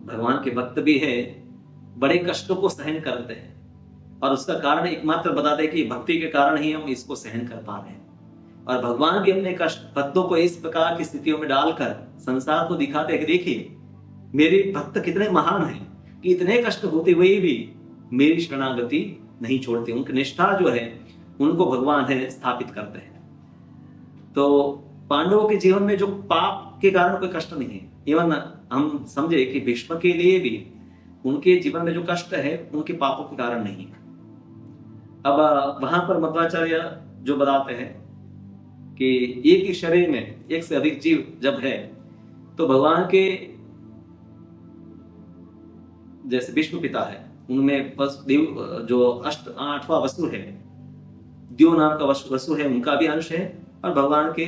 भगवान के भक्त भी है, बड़े कष्टों को सहन करते हैं, और उसका कारण एकमात्र बताते हैं कि भक्ति के कारण ही हम इसको सहन कर पा रहे हैं। और भगवान भी अपने कष्ट भक्तों को इस प्रकार की स्थितियों में डालकर संसार को दिखाते हैं कि देखिए मेरे भक्त कितने महान हैं, कि इतने कष्ट होते हुए भी मेरी शरणागति नहीं छोड़ते, उनकी निष्ठा जो है उनको भगवान है स्थापित करते हैं। तो पांडवों के जीवन में जो पाप के कारण कोई कष्ट नहीं है, इवन हम समझे कि भीष्म के लिए भी उनके जीवन में जो कष्ट है उनके पापों के कारण नहीं है। अब वहां पर मध्वाचार्य जो बताते हैं कि एक ही शरीर में एक से अधिक जीव जब है तो भगवान के जैसे विष्णु पिता है उनमें देव जो आठवां वसु है, द्यो नाम का वसु है, उनका भी अंश है, और भगवान के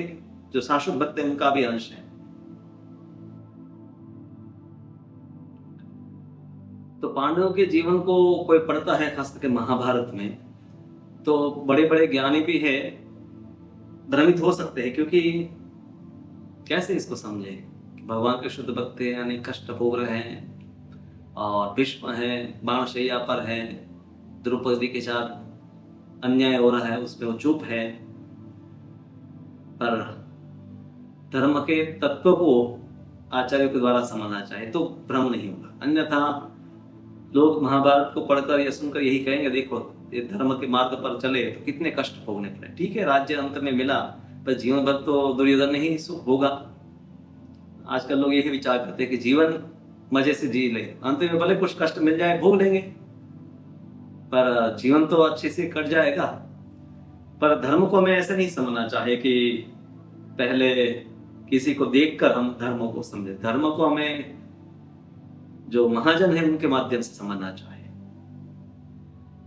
जो शाश्वत भक्त है उनका भी अंश है। तो पांडवों के जीवन को कोई पढ़ता है खास करके महाभारत में तो बड़े बड़े ज्ञानी भी है भ्रमित हो सकते हैं, क्योंकि कैसे इसको समझे, भगवान के शुद्ध भक्त हैं यानी कष्ट भोग रहे हैं, और भीष्म है बाणशैया पर है, द्रौपदी के साथ अन्याय हो रहा है उस पर वो चुप है, पर धर्म के तत्व को आचार्यों के द्वारा समझना चाहिए तो भ्रम नहीं होगा। अन्यथा लोग महाभारत को पढ़कर या सुनकर यही कहेंगे देखो ये धर्म के मार्ग पर चले तो कितने कष्ट भोगने पड़े। ठीक है राज्य अंत में मिला, पर जीवन भर तो दुर्योधन नहीं सुख होगा। आजकल लोग यही विचार करते हैं कि जीवन मजे से जी ले, अंत में भले कुछ कष्ट मिल जाए भोग लेंगे, पर जीवन तो अच्छे से कट जाएगा। पर धर्म को हमें ऐसे नहीं समझना चाहिए कि पहले किसी को देखकर हम धर्म को समझे। धर्म को हमें जो महाजन है उनके माध्यम से समझना चाहिए।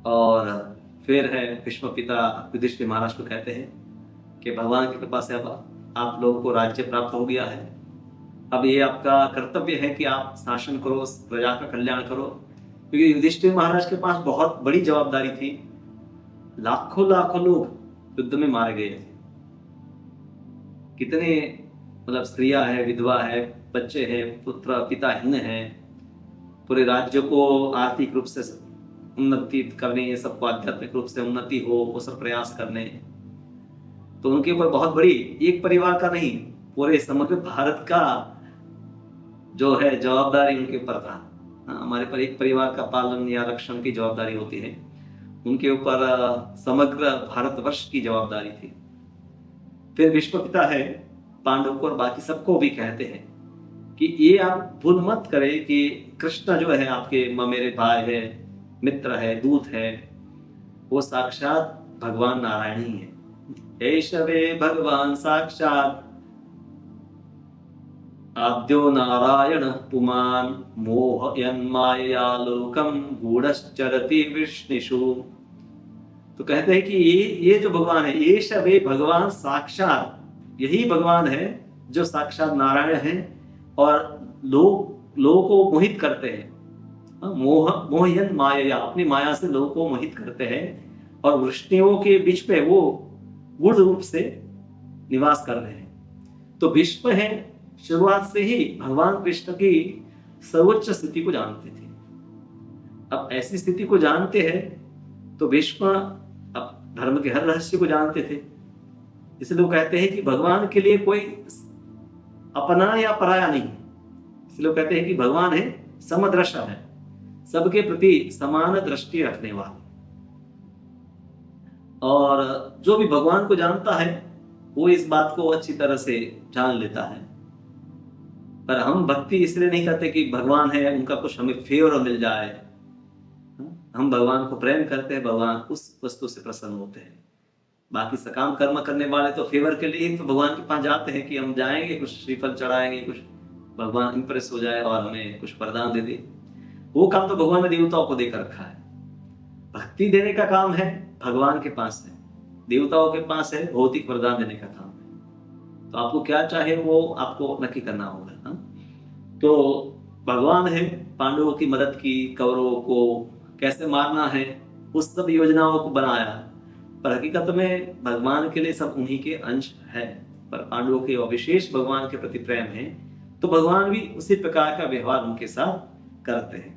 और फिर है भीष्म पिता युधिष्ठिर महाराज को कहते हैं कि भगवान की कृपा से अब आप लोगों को राज्य प्राप्त हो गया है, अब ये आपका कर्तव्य है कि आप शासन करो, प्रजा का कल्याण करो। क्योंकि युधिष्ठिर महाराज के पास बहुत बड़ी जवाबदारी थी, लाखों लाखों लोग युद्ध में मारे गए थे, कितने मतलब स्त्रियां है, विधवा है, बच्चे हैं, पुत्र पिताहीन है, पूरे राज्य को आर्थिक रूप से उन्नति करने, सबको आध्यात्मिक रूप से उन्नति हो वो सब प्रयास करने, तो उनके ऊपर बहुत बड़ी, एक परिवार का नहीं पूरे समग्र भारत का जो है जवाबदारी उनके ऊपर था। हमारे पर एक परिवार का पालन या रक्षण की जवाबदारी होती है, उनके ऊपर समग्र भारतवर्ष की जवाबदारी थी। फिर विश्व पिता है पांडव को और बाकी सबको भी कहते हैं कि ये आप भूल मत करें कि कृष्ण जो है आपके मेरे भाई है, मित्र है, दूत है, वो साक्षात भगवान नारायण ही है। एष वे भगवान साक्षात आद्यो नारायण पुमान् मोहयन्मायया लोकम गूढ़श्चरति विष्णुषु। तो कहते हैं कि ये जो भगवान है, ये वे भगवान साक्षात, यही भगवान है जो साक्षात नारायण है और लोगों को मोहित करते हैं। मोहयन माया, अपनी माया से लोगों को मोहित करते हैं और वृष्णियों के बीच पे वो गूढ़ रूप से निवास कर रहे हैं। तो भीष्म है शुरुआत से ही भगवान कृष्ण की सर्वोच्च स्थिति को जानते थे। अब ऐसी स्थिति को जानते हैं तो भीष्म अब धर्म के हर रहस्य को जानते थे। इसलिए लोग कहते हैं कि भगवान के लिए कोई अपना या पराया नहीं है। इसलिए लोग कहते हैं कि भगवान है समदृशा है, सबके प्रति समान दृष्टि रखने वाला। और जो भी भगवान को जानता है वो इस बात को अच्छी तरह से जान लेता है। पर हम भक्ति इसलिए नहीं करते कि भगवान है उनका कुछ हमें फेवर मिल जाए। हम भगवान को प्रेम करते हैं, भगवान उस वस्तु से प्रसन्न होते हैं। बाकी सकाम कर्म करने वाले तो फेवर के लिए तो भगवान के पास जाते हैं कि हम जाएंगे, कुछ श्रीफल चढ़ाएंगे, कुछ भगवान इंप्रेस हो जाए और हमें कुछ वरदान दे दे। वो काम तो भगवान ने देवताओं को देकर रखा है। भक्ति देने का काम है भगवान के पास है, देवताओं के पास है भौतिक वरदान देने का काम है। तो आपको क्या चाहे वो आपको नक्की करना होगा। तो भगवान है पांडवों की मदद की, कौरवों को कैसे मारना है, उस सब योजनाओं को बनाया। पर हकीकत में भगवान के लिए सब उन्हीं के अंश है। पर पांडवों के विशेष भगवान के प्रति प्रेम है तो भगवान भी उसी प्रकार का व्यवहार उनके साथ करते हैं।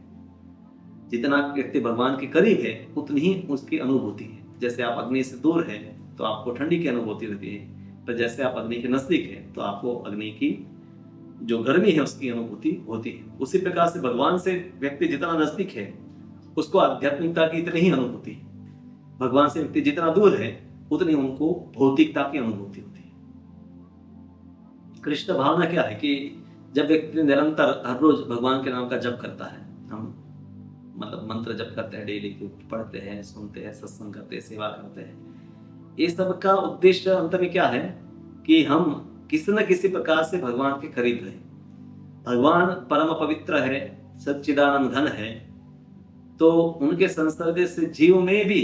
जितना व्यक्ति भगवान के करीब है उतनी ही उसकी अनुभूति है। जैसे आप अग्नि से दूर है तो आपको ठंडी की अनुभूति होती है, पर जैसे आप अग्नि के नजदीक है तो आपको अग्नि की जो गर्मी है उसकी अनुभूति होती है। उसी प्रकार से भगवान से व्यक्ति जितना नजदीक है उसको आध्यात्मिकता की इतनी ही अनुभूति है। भगवान से व्यक्ति जितना दूर है उतनी उनको भौतिकता की अनुभूति होती है। कृष्ण भावना क्या है कि जब व्यक्ति निरंतर हर रोज भगवान के नाम का जप करता है, हम मतलब मंत्र जप करते हैं, डेली पढ़ते हैं, सुनते हैं, सत्संग करते हैं, सेवा करते हैं, ये सब का उद्देश्य अंत में क्या है कि हम किसी न किसी प्रकार से भगवान के करीब रहे। भगवान परम पवित्र है, सच्चिदानंद घन है, तो उनके संसर्ग से जीव में भी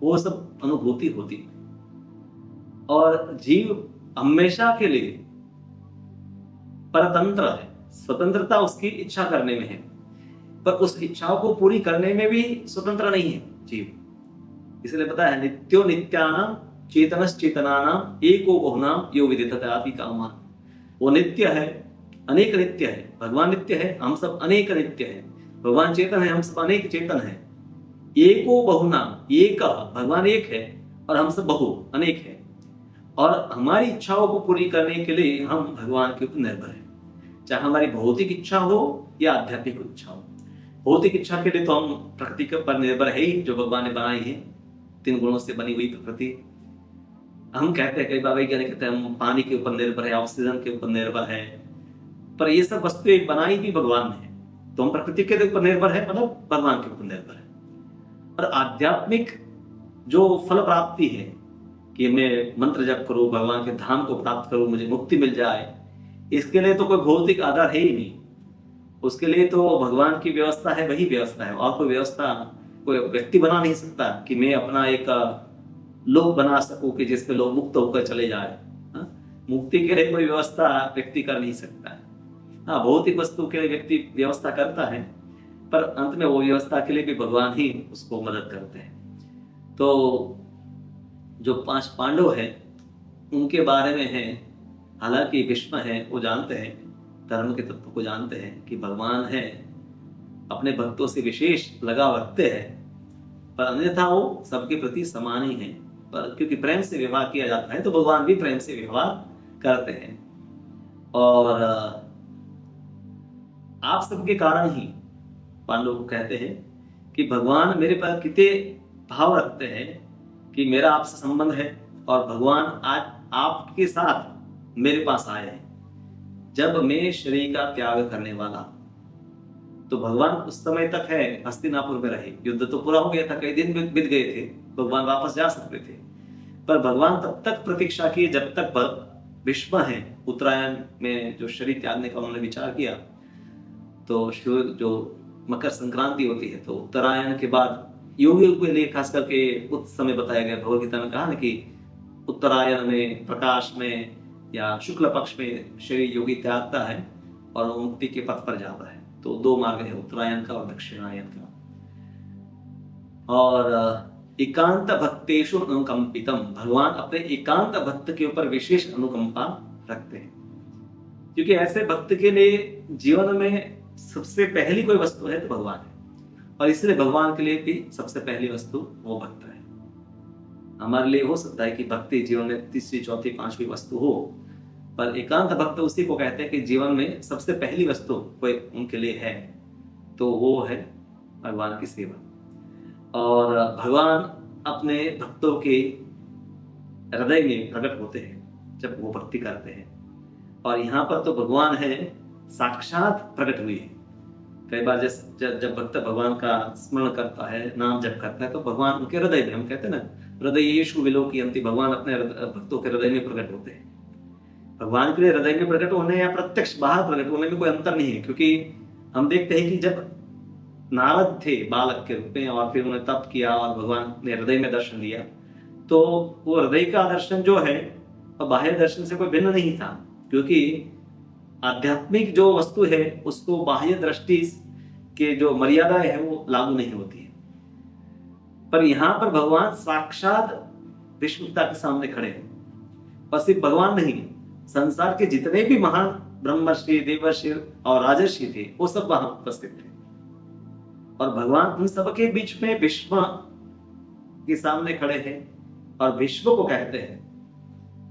वो सब अनुभूति होती है। और जीव हमेशा के लिए परतंत्र है, स्वतंत्रता उसकी इच्छा करने में है, पर उस इच्छाओं को पूरी करने में भी स्वतंत्र नहीं है जीव। इसलिए पता है नित्यो नित्यानाम चेतनश्चेतनानाम एको बहुनाम यो विदितते कामान। वो नित्य है, अनेक नित्य है। भगवान नित्य है, हम सब अनेक नित्य है। भगवान चेतन है, हम सब अनेक चेतन है। एको बहुनाम, एक भगवान एक है और हम सब बहु अनेक है। और हमारी इच्छाओं को पूरी करने के लिए हम भगवान के ऊपर निर्भर है, चाहे हमारी भौतिक इच्छा हो या आध्यात्मिक इच्छा हो। भौतिक इच्छा के लिए तो हम प्रकृति के पर निर्भर है ही, जो भगवान ने बनाई है, 3 गुणों से बनी हुई प्रकृति। हम कहते हैं, कई बार वैज्ञानिक कहते हैं हम पानी के ऊपर निर्भर है, ऑक्सीजन के ऊपर निर्भर है, पर ये सब वस्तुएं बनाई भी भगवान ने है। तो हम प्रकृति के ऊपर निर्भर है, मतलब भगवान के ऊपर निर्भर है। और आध्यात्मिक जो फल प्राप्ति है कि मैं मंत्र जप करूं, भगवान के धाम को प्राप्त करूं, मुझे मुक्ति मिल जाए, इसके लिए तो कोई भौतिक आधार है ही नहीं। उसके लिए तो भगवान की व्यवस्था है, वही व्यवस्था है। और कोई व्यवस्था कोई व्यक्ति बना नहीं सकता कि मैं अपना एक लोक बना सकूं कि जिसपे लोग मुक्त होकर चले जाए। मुक्ति के लिए कोई व्यवस्था व्यक्ति कर नहीं सकता है। हाँ, भौतिक वस्तु के लिए व्यक्ति व्यवस्था करता है, पर अंत में वो व्यवस्था के लिए भी भगवान ही उसको मदद करते हैं। तो जो 5 पांडव हैं उनके बारे में है, हालांकि भीष्म है वो जानते हैं, धर्म के तत्व को जानते हैं कि भगवान है, अपने भक्तों से विशेष लगाव रखते हैं, पर अन्यथा वो सबके प्रति समान ही है। पर क्योंकि प्रेम से व्यवहार किया जाता है तो भगवान भी प्रेम से व्यवहार करते हैं। और आप सबके कारण ही पांडव को कहते हैं कि भगवान मेरे पर कितने भाव रखते हैं कि मेरा आपसे संबंध है और भगवान आज आपके साथ मेरे पास आए हैं। जब मैं शरीर का त्याग करने वाला, तो भगवान उस समय तक है हस्तिनापुर में रहे। युद्ध तो पूरा हो गया था, कई दिन बीत गए थे, भगवान वापस जा सकते थे, पर भगवान तब तक प्रतीक्षा किए जब तक भीष्म है। उत्तरायण में जो शरीर त्यागने का उन्होंने विचार किया, तो जो मकर संक्रांति होती है, तो उत्तरायण के बाद योगियों के लिए खास करके उस समय बताया गया, भगवद गीता में कहा ना कि उत्तरायण में प्रकाश में या शुक्ल पक्ष में शरीर योगी त्यागता है और वो मुक्ति के पथ पर जाता है। तो दो मार्ग है, उत्तरायण का और दक्षिणायन का। और एकांत भक्तेषु अनुकंपितम, भगवान अपने एकांत भक्त के ऊपर विशेष अनुकंपा रखते हैं, क्योंकि ऐसे भक्त के लिए जीवन में सबसे पहली कोई वस्तु है तो भगवान है, और इसलिए भगवान के लिए भी सबसे पहली वस्तु वो भक्त है। हमारे लिए हो सकता है कि भक्ति जीवन में तीसरी चौथी पांचवी वस्तु हो, पर एकांत भक्त उसी को कहते हैं कि जीवन में सबसे पहली वस्तु कोई उनके लिए है, तो वो है भगवान की सेवा। और भगवान अपने भक्तों के हृदय में प्रकट होते हैं जब वो भक्ति करते हैं, और यहाँ पर तो भगवान है साक्षात प्रकट हुई है। कई बार जब भक्त भगवान का स्मरण करता है, नाम जप करता है, तो भगवान उनके हृदय में, हम कहते हैं ना हृदयेषु विलोकयन्ति, भगवान अपने भक्तों के हृदय में प्रकट होते हैं। भगवान के लिए हृदय में प्रकट होने या प्रत्यक्ष बाहर प्रकट होने में कोई अंतर नहीं है, क्योंकि हम देखते हैं कि जब नारद थे बालक के रूप में और फिर उन्होंने तप किया और भगवान ने हृदय में दर्शन दिया, तो वो हृदय का दर्शन जो है और बाह्य दर्शन से कोई भिन्न नहीं था, क्योंकि आध्यात्मिक जो वस्तु है उसको बाह्य दृष्टि के जो मर्यादाएं है वो लागू नहीं होती है। पर यहाँ पर भगवान साक्षात विश्वता के सामने खड़े हैं, और सिर्फ भगवान नहीं, संसार के जितने भी महान ब्रह्मर्षि, देवर्षि और राजर्षि थे वो सब वहां उपस्थित थे, और भगवान उन सबके बीच में भीष्म के सामने खड़े हैं और भीष्म को कहते हैं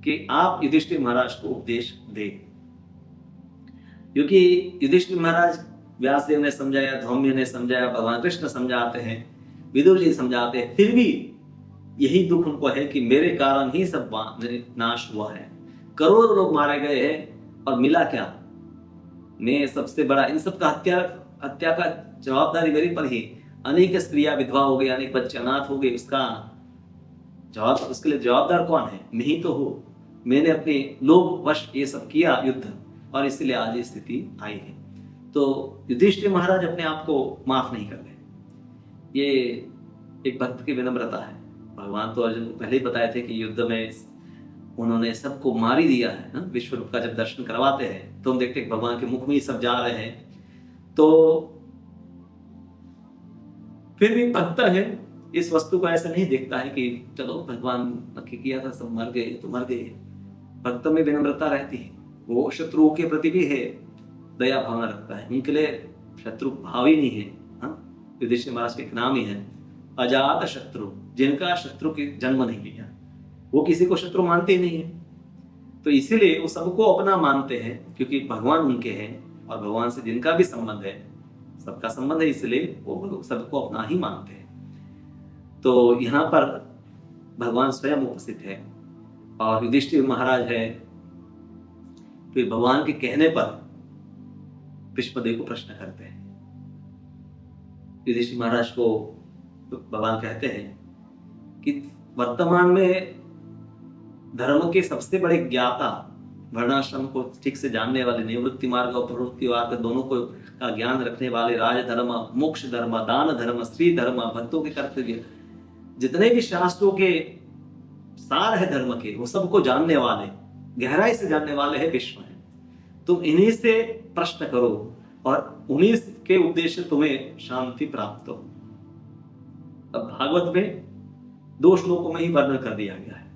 कि आप युधिष्ठिर महाराज को उपदेश दे। क्योंकि युधिष्ठिर महाराज, व्यासदेव ने समझाया, धौम्य ने समझाया, भगवान कृष्ण समझाते हैं, विदुर जी समझाते हैं, फिर भी यही दुख उनको है कि मेरे कारण ही सब नाश हुआ है, करोड़ों लोग मारे गए हैं और मिला क्या? मैं सबसे बड़ा, इन सब का हत्या का जवाबदारी मेरी पर ही, अनेक स्त्रियां विधवा हो गई, अनेक बच्चे अनाथ हो गए, उसके लिए जवाबदार कौन है? मैं ही तो हूं। मैंने अपने लोभ वश ये सब किया युद्ध, और इसलिए आज ये स्थिति आई है। तो युधिष्ठिर महाराज अपने आप को माफ नहीं कर रहे। ये एक भक्त की विनम्रता है। भगवान तो अर्जुन को पहले ही बताए थे कि युद्ध में उन्होंने सबको मार ही दिया है ना। विश्व रूप का जब दर्शन करवाते हैं तो हम देखते हैं भगवान के मुख में ही सब जा रहे हैं, तो फिर भी भक्त है इस वस्तु को ऐसा नहीं देखता है कि चलो भगवान नक्की किया था, सब मर गए तो मर गए। भक्त में विनम्रता रहती है, वो शत्रुओं के प्रति भी है दया भावना रखता है, उनके लिए शत्रु भाव ही नहीं है। युधिष्ठिर महाराज के नाम ही है अजात शत्रु, जिनका शत्रु की जन्म नहीं लिया, वो किसी को शत्रु मानते ही नहीं है। तो इसीलिए वो सबको अपना मानते हैं, क्योंकि भगवान उनके हैं और भगवान से जिनका भी संबंध है, सबका संबंध है, इसलिए वो सबको अपना ही मानते हैं। तो यहाँ पर भगवान स्वयं उपस्थित है और युधिष्ठिर महाराज है। फिर भगवान के कहने पर भीष्मदेव को प्रश्न करते हैं। युधिष्ठिर महाराज को भगवान कहते हैं कि वर्तमान में धर्म के सबसे बड़े ज्ञाता, वर्णाश्रम को ठीक से जानने वाले, निवृत्ति मार्ग और प्रवृत्ति मार्ग दोनों को का ज्ञान रखने वाले, राज धर्म, मोक्ष धर्म, दान धर्म, स्त्री धर्म, भक्तों के कर्तव्य, जितने भी शास्त्रों के सार है धर्म के, वो सबको जानने वाले, गहराई से जानने वाले है भीष्म है। तुम इन्हीं से प्रश्न करो और उन्हीं के उद्देश्य तुम्हें शांति प्राप्त हो। अब भागवत में 2 श्लोकों में ही वर्णन कर दिया गया है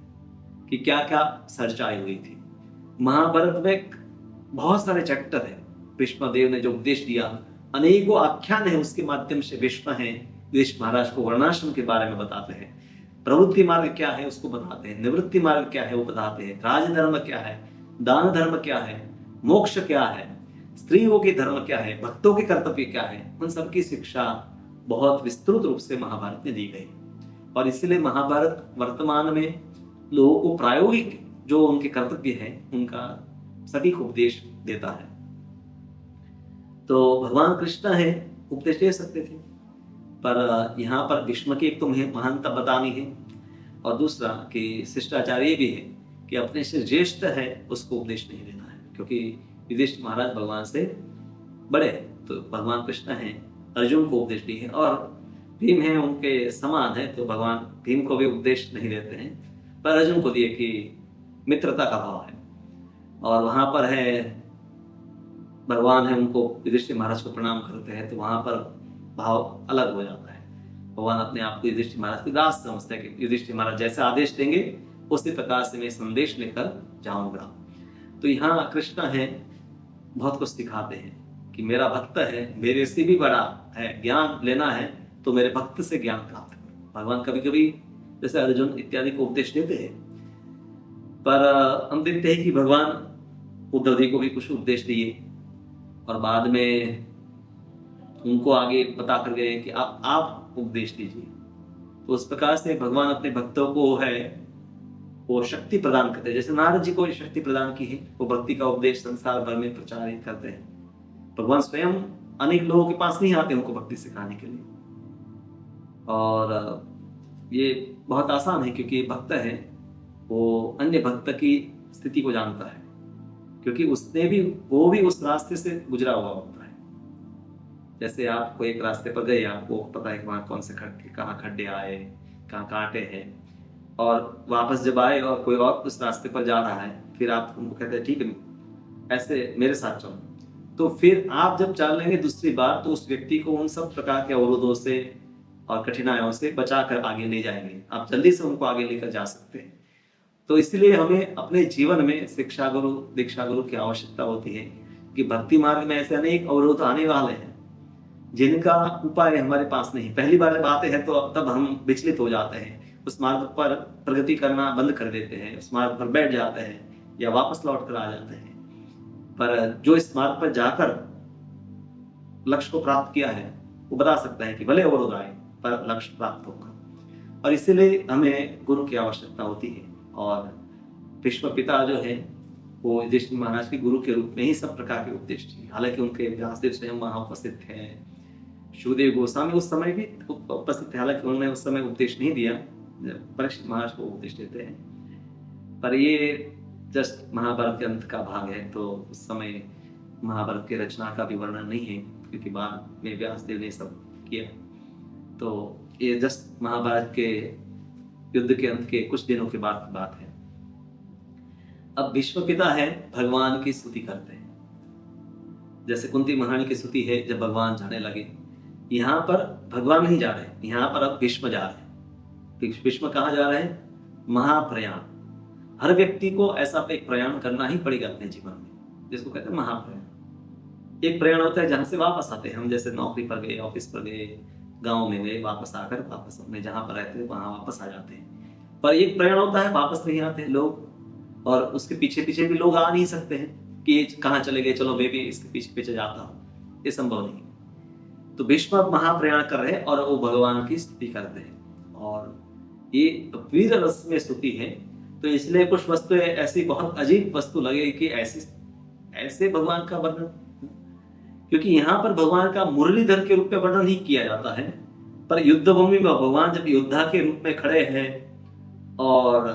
कि क्या क्या चर्चाएं हुई थी। महाभारत में बहुत सारे चैप्टर है, भीष्म देव ने जो उपदेश दिया, अनेकों आख्यान है, उसके माध्यम से भीष्म है युधिष्ठिर महाराज को वर्णाश्रम के बारे में बताते हैं, प्रवृत्ति मार्ग क्या है उसको बताते हैं, निवृत्ति मार्ग क्या है वो बताते हैं, राजधर्म क्या है, दान धर्म क्या है, मोक्ष क्या है, स्त्रियों के धर्म क्या है, भक्तों के कर्तव्य क्या है, उन सबकी शिक्षा बहुत विस्तृत रूप से महाभारत में दी गई। और इसीलिए महाभारत वर्तमान में लोगों को प्रायोगिक जो उनके कर्तव्य है उनका सटीक उपदेश देता है। तो भगवान कृष्ण है, उपदेश दे सकते थे, पर यहाँ पर भीष्म की एक तो महानता बतानी है, और दूसरा कि शिष्टाचार ये भी है कि अपने से ज्येष्ठ है उसको उपदेश नहीं देना है, क्योंकि युधिष्ठिर महाराज भगवान से बड़े हैं। तो भगवान कृष्ण हैं, अर्जुन को उपदेश दिए, और भीम है उनके समान है, तो भगवान भीम को भी उपदेश नहीं देते हैं, पर अर्जुन को दिए कि मित्रता का भाव है। और वहां पर है भगवान है, उनको युधिष्ठिर महाराज को प्रणाम करते हैं, तो वहां पर भाव अलग हो जाता है। भगवान अपने आप को युधिष्ठिर महाराज की दास समझते हैं कि युधिष्ठिर महाराज जैसे आदेश देंगे उसी प्रकार से मैं संदेश लेकर जाऊंगा। तो यहाँ कृष्ण है, बहुत कुछ सिखाते हैं कि मेरा भक्त है, मेरे से भी बड़ा है, ज्ञान लेना है तो मेरे भक्त से ज्ञान प्राप्त करो। भगवान कभी कभी जैसे अर्जुन इत्यादि को उपदेश देते हैं, पर हम देखते हैं कि भगवान उद्धव जी को भी कुछ उपदेश दिए और बाद में उनको आगे बता कर गए कि आप उपदेश दीजिए। तो उस प्रकार से भगवान अपने भक्तों को है वो शक्ति प्रदान करते हैं। जैसे नारद जी को शक्ति प्रदान की है, वो भक्ति का उपदेश संसार भर में प्रचारित करते हैं। भगवान स्वयं अनेक लोगों के पास नहीं आते उनको भक्ति सिखाने के लिए, और ये बहुत आसान है क्योंकि भक्त है वो अन्य भक्त की स्थिति को जानता है, क्योंकि वो भी उस रास्ते से गुजरा हुआ होता है। जैसे आप कोई एक रास्ते पर गए, आपको पता है कि वहां कौन से कहाँ खड्डे आए, कहाँ कांटे हैं, और वापस जब आए और कोई और उस रास्ते पर जा रहा है, फिर आप उनको कहते हैं ठीक है ऐसे मेरे साथ चलो, तो फिर आप जब चल लेंगे दूसरी बार तो उस व्यक्ति को उन सब प्रकार के अवरोधों से और कठिनाइयों से बचा कर आगे ले जाएंगे, आप जल्दी से उनको आगे लेकर जा सकते हैं। तो इसलिए हमें अपने जीवन में शिक्षा गुरु दीक्षा गुरु की आवश्यकता होती है कि भक्ति मार्ग में ऐसे अनेक अवरोध आने वाले हैं जिनका उपाय हमारे पास नहीं। पहली बार जब आते हैं तो तब हम विचलित हो जाते हैं, उस मार्ग पर प्रगति करना बंद कर देते हैं, उस मार्ग पर बैठ जाते हैं या वापस लौट कर आ जाते हैं। पर जो इस मार्ग पर जाकर लक्ष्य को प्राप्त किया है वो बता सकता है कि भले अवरोध आए पर लक्ष्य प्राप्त होगा। और इसीलिए हमें गुरु की आवश्यकता होती है। और भीष्म पिता जो है वो युधिष्ठिर महाराज के गुरु के रूप में ही सब प्रकार के उपदेश दिए। हालांकि उनके व्यासदेव स्वयं वहां उपस्थित थे, शुकदेव गोस्वामी उस समय भी उपस्थित थे, हालांकि उन्होंने उस समय उपदेश नहीं दिया, परीक्षित महाराज को उपदेश देते हैं। पर ये जस्ट महाभारत के अंत का भाग है, तो उस समय महाभारत की रचना का भी वर्णन नहीं है क्योंकि बाद में व्यासदेव ने सब किया। तो ये जस्ट महाभारत के युद्ध के अंत के कुछ दिनों के बाद की बात है। अब भीष्म पिता है भगवान की स्तुति करते हैं। जैसे कुंती महारानी की स्तुति है जब भगवान जाने लगे, यहाँ पर भगवान नहीं जा रहे, यहाँ पर अब भीष्म जा रहे हैं। भीष्म कहाँ जा रहे हैं? महाप्रयाण। हर व्यक्ति को ऐसा एक प्रयाण करना ही पड़ेगा अपने जीवन में, जिसको कहते हैं महाप्रयाण। एक प्रयाण होता है जहां से वापस आते हैं हम, जैसे नौकरी पर गए, ऑफिस पर गए, गांव में गए, वापस आकर वापस अपने जहां पर रहते थे वहां वापस आ जाते हैं। पर एक प्रयाण होता है वापस नहीं आते लोग, और उसके पीछे पीछे भी लोग आ नहीं सकते हैं कि कहाँ चले गए, चलो मैं भी इसके पीछे पीछे जाता हूँ, ये संभव नहीं। तो भीष्म महाप्रयाण कर रहे हैं और वो भगवान की स्तुति करते हैं, और ये वीर रस में स्तुति है। तो इसलिए कुछ वस्तु ऐसी बहुत अजीब वस्तु लगे कि ऐसे भगवान का वर्णन, क्योंकि यहाँ पर भगवान का मुरलीधर के रूप में वर्णन ही किया जाता है, पर युद्ध भूमि में भगवान जब योद्धा के रूप में खड़े हैं और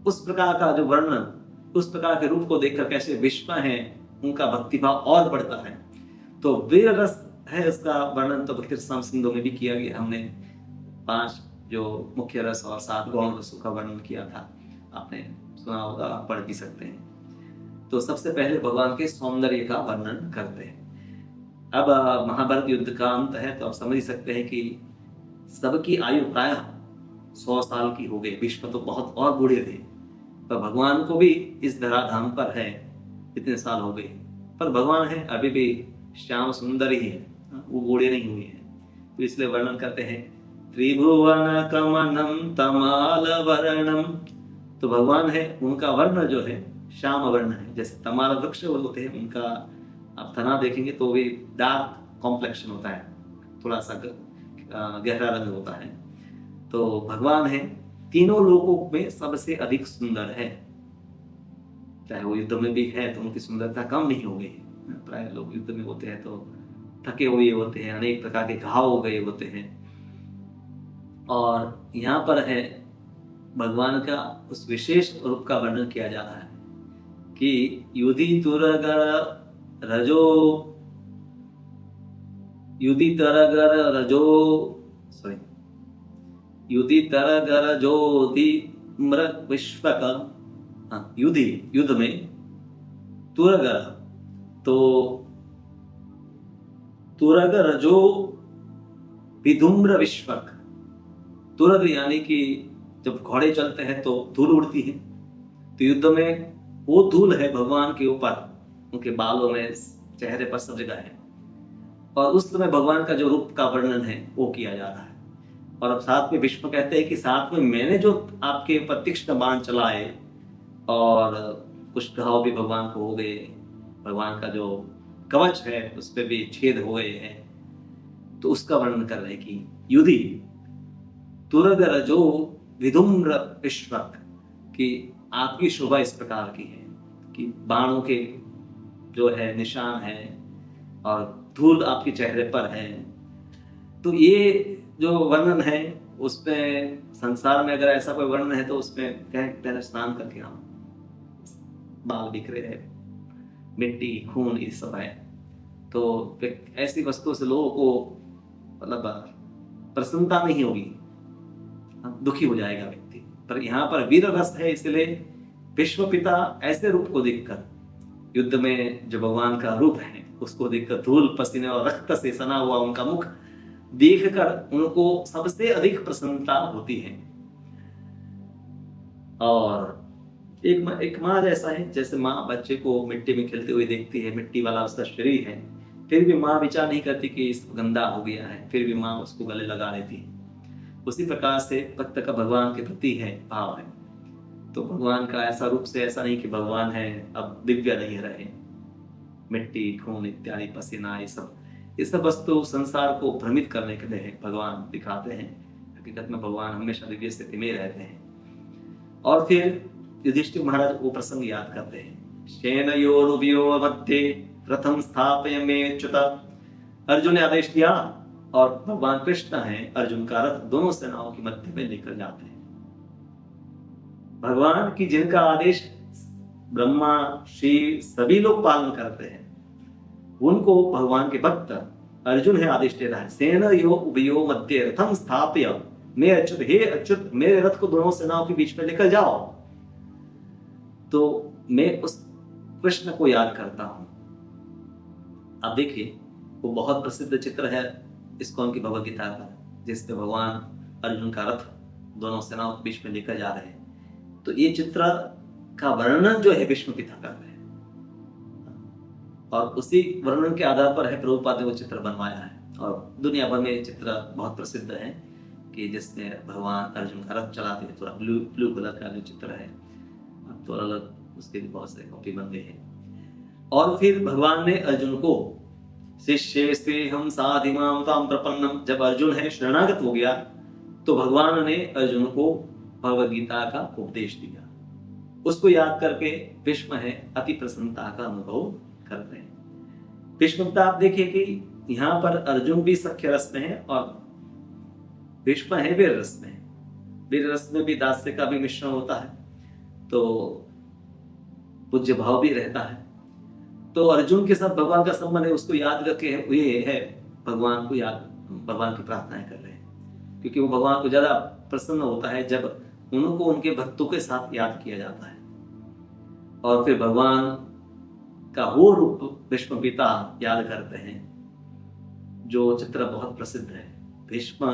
उस प्रकार का जो वर्णन, उस प्रकार के रूप को देखकर कैसे भीष्म है उनका भक्तिभाव और बढ़ता है। तो वीर रस है इसका वर्णन तो भक्ति रसायन सिंधु में भी किया गया। हमने 5 जो मुख्य रस और 7 गौण रसों का वर्णन किया था, आपने सुना होगा, आप पढ़ भी सकते हैं। तो सबसे पहले भगवान के सौंदर्य का वर्णन करते हैं। अब महाभारत युद्ध का अंत है तो आप समझ ही सकते हैं कि सबकी आयु प्राय 100 साल की हो गई। भीष्म तो बहुत और बूढ़े थे, पर भगवान को भी इस धराधाम पर है इतने साल हो गए, पर भगवान है अभी भी श्याम सुंदर ही है, वो बूढ़े नहीं हुए हैं। तो इसलिए वर्णन करते हैं त्रिभुवन कमनम तमाल वर्णम। तो भगवान है उनका वर्ण जो है श्याम वर्ण है, जैसे तमाल वृक्ष होते हैं उनका आप तना देखेंगे तो भी डार्क कॉम्प्लेक्शन होता है, थोड़ा सा गहरा रंग होता है। तो भगवान है तीनों लोकों में सबसे अधिक सुंदर है। चाहे वो युद्ध में भी है तो उनकी सुंदरता कम नहीं हो गई। प्राय लोग युद्ध में होते हैं तो थके हुए होते हैं, अनेक प्रकार के घाव हो गए होते हैं, और यहाँ पर है भगवान का उस विशेष रूप का वर्णन किया जा रहा है कि युधि तुरगर रजो युधि तरगर रजो सॉरी युधि तरगर ज्योति मृग विश्वक। हाँ, युद्ध में तुरगर, तो तुरगर रजो विधुम्र विश्वक। तुरग यानी कि जब घोड़े चलते हैं तो धूल उड़ती है, तो युद्ध में वो धूल है भगवान के ऊपर, उनके बालों में, चेहरे पर, सब जगह है। और उस समय भगवान का जो रूप का वर्णन है वो किया जा रहा है। और अब साथ में विष्णु कहते हैं कि साथ में मैंने जो आपके ऊपर तीक्ष्ण बाण चलाए और कुछ घाव भी भगवान को हो गए, भगवान का जो कवच है उस पर भी छेद हो गए हैं, तो उसका वर्णन कर रहे हैं कि युधि तुरग रजो विधुम्र विश्वक, कि आपकी शोभा इस प्रकार की है कि बाणों के जो है निशान है और धूल आपके चेहरे पर है। तो ये जो वर्णन है उसमें, संसार में अगर ऐसा कोई वर्णन है तो उसमें पहले स्नान करके हम, बाल बिखरे है, मिट्टी खून ये सब है, तो ऐसी वस्तुओं से लोगों को मतलब प्रसन्नता नहीं होगी, दुखी हो जाएगा व्यक्ति। पर यहाँ पर वीर रस है, इसलिए विश्व पिता ऐसे रूप को देखकर, युद्ध में जो भगवान का रूप है उसको देखकर, धूल पसीने और रक्त से सना हुआ उनका मुख देखकर उनको सबसे अधिक प्रसन्नता होती है। और एक माँ जैसा है, जैसे माँ बच्चे को मिट्टी में खेलते हुए देखती है, मिट्टी वाला उसका शरीर है, फिर भी माँ विचार नहीं करती कि इस गंदा हो गया है, फिर भी माँ उसको गले लगा लेती है। उसी प्रकार से भक्त का भगवान के प्रति है भाव है। तो भगवान का ऐसा रूप से ऐसा नहीं कि भगवान है अब दिव्य नहीं रहे, मिट्टी खून इत्यादि पसीना ये सब वस्तु संसार को भ्रमित करने के लिए भगवान दिखाते हैं। हकीकत में भगवान हमेशा दिव्य स्थिति में रहते हैं। और फिर युधिष्ठिर महाराज वो प्रसंग याद करते हैं, सेनयोरुभयोर् मध्ये प्रथम स्थापय मे च्युत। अर्जुन ने आदेश दिया और भगवान कृष्ण है अर्जुन का रथ दोनों सेनाओं के मध्य में लेकर जाते हैं। भगवान की जिनका आदेश ब्रह्मा शिव सभी लोग पालन करते हैं, उनको भगवान के भक्त अर्जुन है आदेश दे रहा है, सेनयो उभयो मध्ये रथम स्थापय मे अच्युत, हे अच्युत मेरे रथ को दोनों सेनाओं के बीच में लेकर जाओ। तो मैं उस कृष्ण को याद करता हूं। आप देखिए वो बहुत प्रसिद्ध चित्र है इस्कॉन की भगवद गीता का, जिसमें भगवान अर्जुन का रथ दोनों सेनाओं के बीच में लेकर जा रहे हैं। तो ये चित्र का वर्णन जो है विष्णु पिता कर रहे हैं, और उसी वर्णन के आधार पर है प्रभुपाद ने वो चित्र बनवाया है। और दुनिया भर में चित्र बहुत प्रसिद्ध है कि जिसमें भगवान अर्जुन का रथ चलाते हैं, थोड़ा ब्लू कलर का जो चित्र है, तो अलग उसके भी बहुत सारे कॉपी बन गए हैं। और फिर भगवान ने अर्जुन को शिष्येस्ते हम साधिमाम ताम प्रपन्नम, जब अर्जुन है शरणागत हो गया तो भगवान ने अर्जुन को भगवद गीता का उपदेश दिया। उसको याद करके भीष्म है अति प्रसन्नता का अनुभव करते हैं। भीष्मता आप देखिए कि यहाँ पर अर्जुन भी सख्य रस में है और भीष्म है वीर रस में। वीर रस में भी दास्य का भी मिश्रण होता है, तो पूज्य भाव भी रहता है। तो अर्जुन के साथ भगवान का संबंध है, उसको याद करके ये है भगवान को याद, भगवान की प्रार्थनाएं कर रहे हैं, क्योंकि वो भगवान को ज्यादा प्रसन्न होता है जब उनको उनके भक्तों के साथ याद किया जाता है। और फिर भगवान का वो रूप भीष्म पिता याद करते हैं, जो चित्र बहुत प्रसिद्ध है। भीष्म